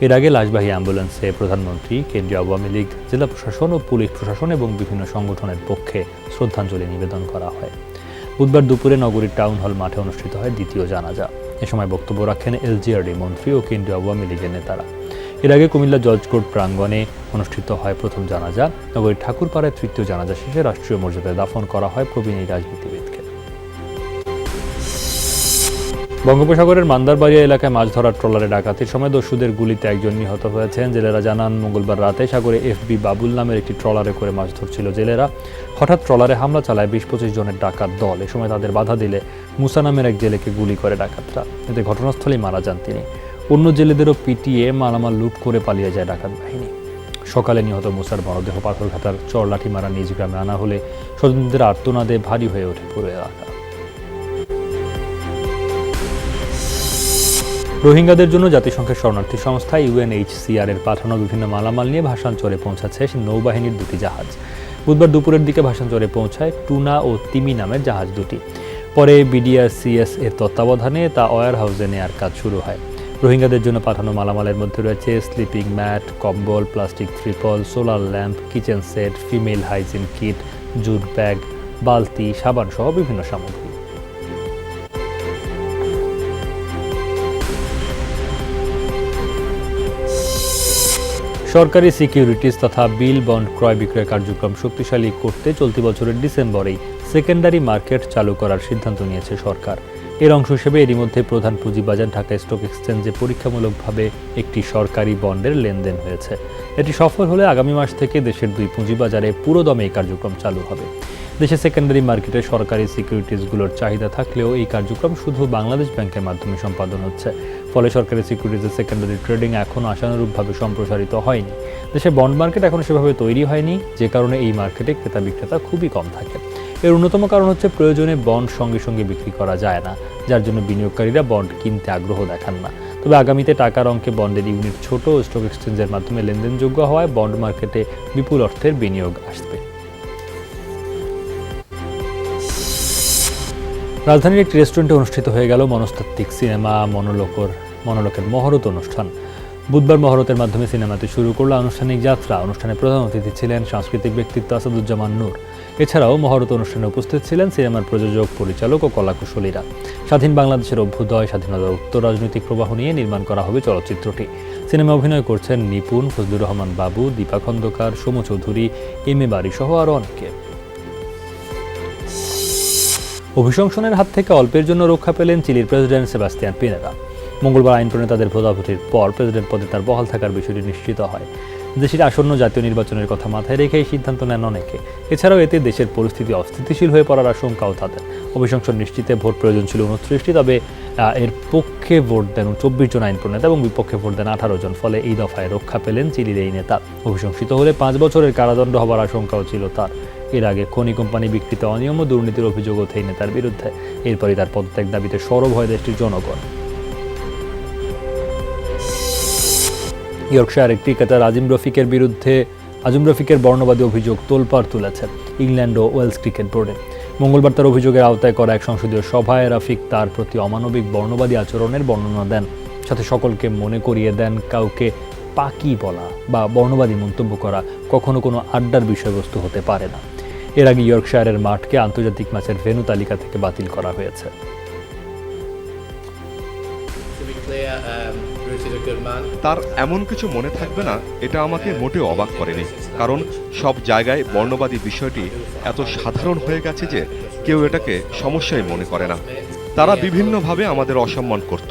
A: এর আগে লাশবাহী অ্যাম্বুলেন্সে প্রধানমন্ত্রী, কেন্দ্রীয় আওয়ামী লীগ, জেলা প্রশাসন ও পুলিশ প্রশাসন এবং বিভিন্ন সংগঠনের পক্ষে শ্রদ্ধাঞ্জলি নিবেদন করা হয়। বুধবার দুপুরে নগরীর টাউন হল মাঠে অনুষ্ঠিত হয় দ্বিতীয় জানাজা। এ সময় বক্তব্য রাখেন এলজিআরডি মন্ত্রী ও কেন্দ্রীয় আওয়ামী লীগের নেতারা। এর আগে কুমিল্লা জজ কোর্ট প্রাঙ্গণে অনুষ্ঠিত হয় প্রথম জানাজা। নগরীর ঠাকুরপাড়ায় তৃতীয় জানাজা শেষে রাষ্ট্রীয় মর্যাদায় দাফন করা হয় প্রবীণ এই রাজনীতিবিদকে। বঙ্গোপসাগরের মান্দারবাড়িয়া এলাকায় মাছ ধরার ট্রলারে ডাকাতির সময় দস্যুদের গুলিতে একজন নিহত হয়েছেন। জেলেরা জানান, মঙ্গলবার রাতে সাগরে এফবি বাবুল নামের একটি ট্রলারে করে মাছ ধরছিল জেলেরা। হঠাৎ ট্রলারে হামলা চালায় 20-25 জনের ডাকাত দল। এ সময় তাদের বাধা দিলে মুসা নামের এক জেলেকে গুলি করে ডাকাতরা। এতে ঘটনাস্থলেই মারা যান তিনি। অন্য জেলেদেরও পিটিয়ে মালামাল লুট করে পালিয়ে যায় ডাকাত বাহিনী। সকালে নিহত মুসার মরদেহ পাথরঘাটার চরলাঠিমারা নিজ গ্রামে আনা হলে স্বজনদের আর্তনাদে ভারী হয়ে ওঠে পুরো এলাকা। রোহিঙ্গাদের জন্য জাতিসংঘের শরণার্থী সংস্থা UNHCR এর পাঠানো বিভিন্ন মালামাল নিয়ে ভাসানচরে পৌঁছাচ্ছে নৌবাহিনীর 2টি জাহাজ। বুধবার দুপুরের দিকে ভাসানচরে পৌঁছায় টুনা ও তিমি নামের জাহাজ দুটি। পরে বিডিআরসিএস এর তত্ত্বাবধানে তা ওয়্যার হাউসে নেয়ার কাজ শুরু হয়। রোহিঙ্গাদের জন্য পাঠানো মালামালের মধ্যে রয়েছে স্লিপিং ম্যাট, কম্বল, প্লাস্টিক ত্রিপল, solar lamp, kitchen set, female hygiene kit, jute bag, বালতি, সাবান সহ বিভিন্ন সামগ্রী। সরকারি সিকিউরিটিজ তথা বিল বন্ড ক্রয় বিক্রয় কার্যক্রম শক্তিশালী করতে চলতি বছরের ডিসেম্বরেই সেকেন্ডারি মার্কেট চালু করার সিদ্ধান্ত নিয়েছে সরকার। এর অংশ হিসেবে এরই মধ্যে প্রধান পুঁজিবাজার ঢাকা স্টক এক্সচেঞ্জে পরীক্ষামূলকভাবে একটি সরকারি বন্ডের লেনদেন হয়েছে। এটি সফল হলে আগামী মাস থেকে দেশের 2 পুঁজিবাজারে পুরোদমে এই কার্যক্রম চালু হবে। দেশে সেকেন্ডারি মার্কেটে সরকারি সিকিউরিটিজগুলোর চাহিদা থাকলেও এই কার্যক্রম শুধু বাংলাদেশ ব্যাংকের মাধ্যমে সম্পাদন হচ্ছে। ফলে সরকারি সিকিউরিটিজের সেকেন্ডারি ট্রেডিং এখনও আশানুরূপভাবে সম্প্রসারিত হয়নি। দেশে বন্ড মার্কেট এখনও সেভাবে তৈরি হয়নি, যে কারণে এই মার্কেটে ক্রেতা বিক্রেতা খুবই কম থাকে। এর অন্যতম কারণ হচ্ছে প্রয়োজনে বন্ড সঙ্গে সঙ্গে বিক্রি করা যায় না, যার জন্য বিনিয়োগকারীরা বন্ড কিনতে আগ্রহ দেখান না। তবে আগামীতে টাকার অঙ্কে বন্ডের ইউনিট ছোট ও স্টক এক্সচেঞ্জের মাধ্যমে লেনদেনযোগ্য হওয়ায় বন্ড মার্কেটে বিপুল অর্থের বিনিয়োগ আসবে। রাজধানীর একটি রেস্টুরেন্টে অনুষ্ঠিত হয়ে গেল মনস্তাত্ত্বিক সিনেমা মনোলোকের মহরত অনুষ্ঠান। বুধবার মহরতের মাধ্যমে সিনেমাতে শুরু করল আনুষ্ঠানিক যাত্রা। অনুষ্ঠানে প্রধান অতিথি ছিলেন সাংস্কৃতিক ব্যক্তিত্ব আসাদুজ্জামান নূর। এছাড়াও মহরত অনুষ্ঠানে উপস্থিত ছিলেন সিনেমার প্রযোজক, পরিচালক ও কলাকুশলীরা। স্বাধীন বাংলাদেশের অভ্যুদয়, স্বাধীনতার উত্তর রাজনৈতিক প্রবাহ নিয়ে নির্মাণ করা হবে চলচ্চিত্রটি। সিনেমা অভিনয় করছেন নিপুণ, ফজলুর রহমান বাবু, দীপা খন্দকার, সৌম্য চৌধুরী, এম এ বারী সহ আরও অনেকে। অভিশংসনের হাত থেকে অল্পের জন্য রক্ষা পেলেন চিলির প্রেসিডেন্ট সেবাস্তিয়ান পিনেরা। মঙ্গলবার আইন প্রণেতাদের ভোটাভুটির পর প্রেসিডেন্ট পদে তার বহাল থাকার বিষয়টি নিশ্চিত হয়। দেশের আসন্ন জাতীয় নির্বাচনের কথা মাথায় রেখে এই সিদ্ধান্ত নেন অনেকে। এছাড়াও এতে দেশের পরিস্থিতি অস্থিতিশীল হয়ে পড়ার আশঙ্কাও তাদের। অভিশংসন নিশ্চিতে ভোট প্রয়োজন ছিল 29টি, তবে এর পক্ষে ভোট দেন 24 জন আইন প্রণেতা এবং বিপক্ষে ভোট দেন 18 জন। ফলে এই দফায় রক্ষা পেলেন চিলির এই নেতা। অভিশংসিত হলে 5 বছরের কারাদণ্ড হবার আশঙ্কাও ছিল তার। এর আগে খনি কোম্পানি বিক্রিতে অনিয়ম ও দুর্নীতির অভিযোগ ওঠে এই নেতার বিরুদ্ধে। এরপরই তার পদত্যাগ দাবিতে সরব হয় দেশটির জনগণ। ইয়র্কশায়ারের ক্রিকেটার আজিম রফিকের বর্ণবাদী অভিযোগ তোলপাড় তুলেছে ইংল্যান্ড ও ওয়েলস ক্রিকেট বোর্ডে। মঙ্গলবার তার অভিযোগের আওতায় করা এক সংসদীয় সভায় রফিক তার প্রতি অমানবিক বর্ণবাদী আচরণের বর্ণনা দেন, সাথে সকলকে মনে করিয়ে দেন কাউকে পাকি বলা বা বর্ণবাদী মন্তব্য করা কখনো কোনো আড্ডার বিষয়বস্তু হতে পারে না। এর আগে ইয়র্কশায়ারের মাঠকে আন্তর্জাতিক ম্যাচের ভেন্যু তালিকা থেকে বাতিল করা হয়েছে।
M: তার এমন কিছু মনে থাকবে না, এটা আমাকে মোটেও অবাক করেনি, কারণ সব জায়গায় বর্ণবাদী বিষয়টি এত সাধারণ হয়ে গেছে যে কেউ এটাকে সমস্যাই মনে করে না। তারা বিভিন্নভাবে আমাদের অসম্মান করত।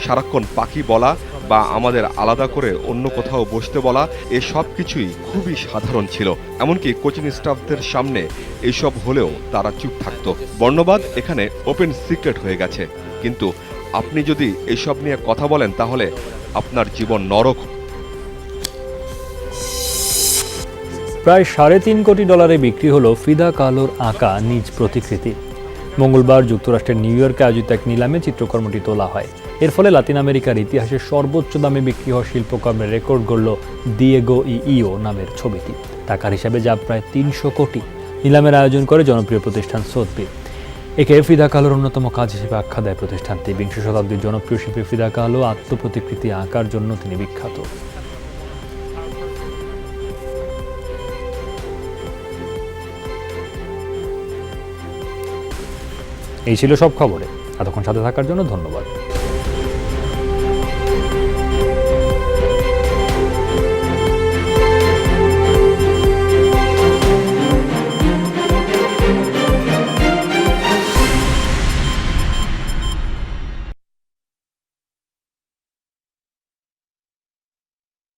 M: সারাক্ষণ পাখি বলা বা আমাদের আলাদা করে অন্য কোথাও বসতে বলা, এ সব কিছুই খুবই সাধারণ ছিল। এমনকি কোচিং স্টাফদের সামনে এইসব হলেও তারা চুপ থাকত। বর্ণবাদ এখানে ওপেন সিক্রেট হয়ে গেছে, কিন্তু আপনি যদি এইসব নিয়ে কথা বলেন তাহলে আপনার জীবন নরক।
A: প্রায় $3.5 কোটি বিক্রি হলো ফিদা কালোর আঁকা নিজ প্রতিকৃতি। মঙ্গলবার যুক্তরাষ্ট্রের নিউ ইয়র্কে আয়োজিত এক নিলামে চিত্রকর্মটি তোলা হয়। এর ফলে লাতিন আমেরিকার ইতিহাসে সর্বোচ্চ দামে বিক্রি হওয়া শিল্পকর্মের রেকর্ড গড়ল দিয়েগো ইও নামের ছবিটি। টাকার হিসাবে যা প্রায় 300 কোটি। নিলামের আয়োজন করে জনপ্রিয় প্রতিষ্ঠান সোথবি। একে ফিদা কালোর অন্যতম কাজ হিসেবে আখ্যা দেয় প্রতিষ্ঠানটি। 20 শতাব্দীর জনপ্রিয় শিল্পী ফিদা কালো আত্মপ্রতিকৃতি আঁকার জন্য তিনি বিখ্যাত। এই ছিল সব খবরে। এতক্ষণ সাথে থাকার জন্য ধন্যবাদ।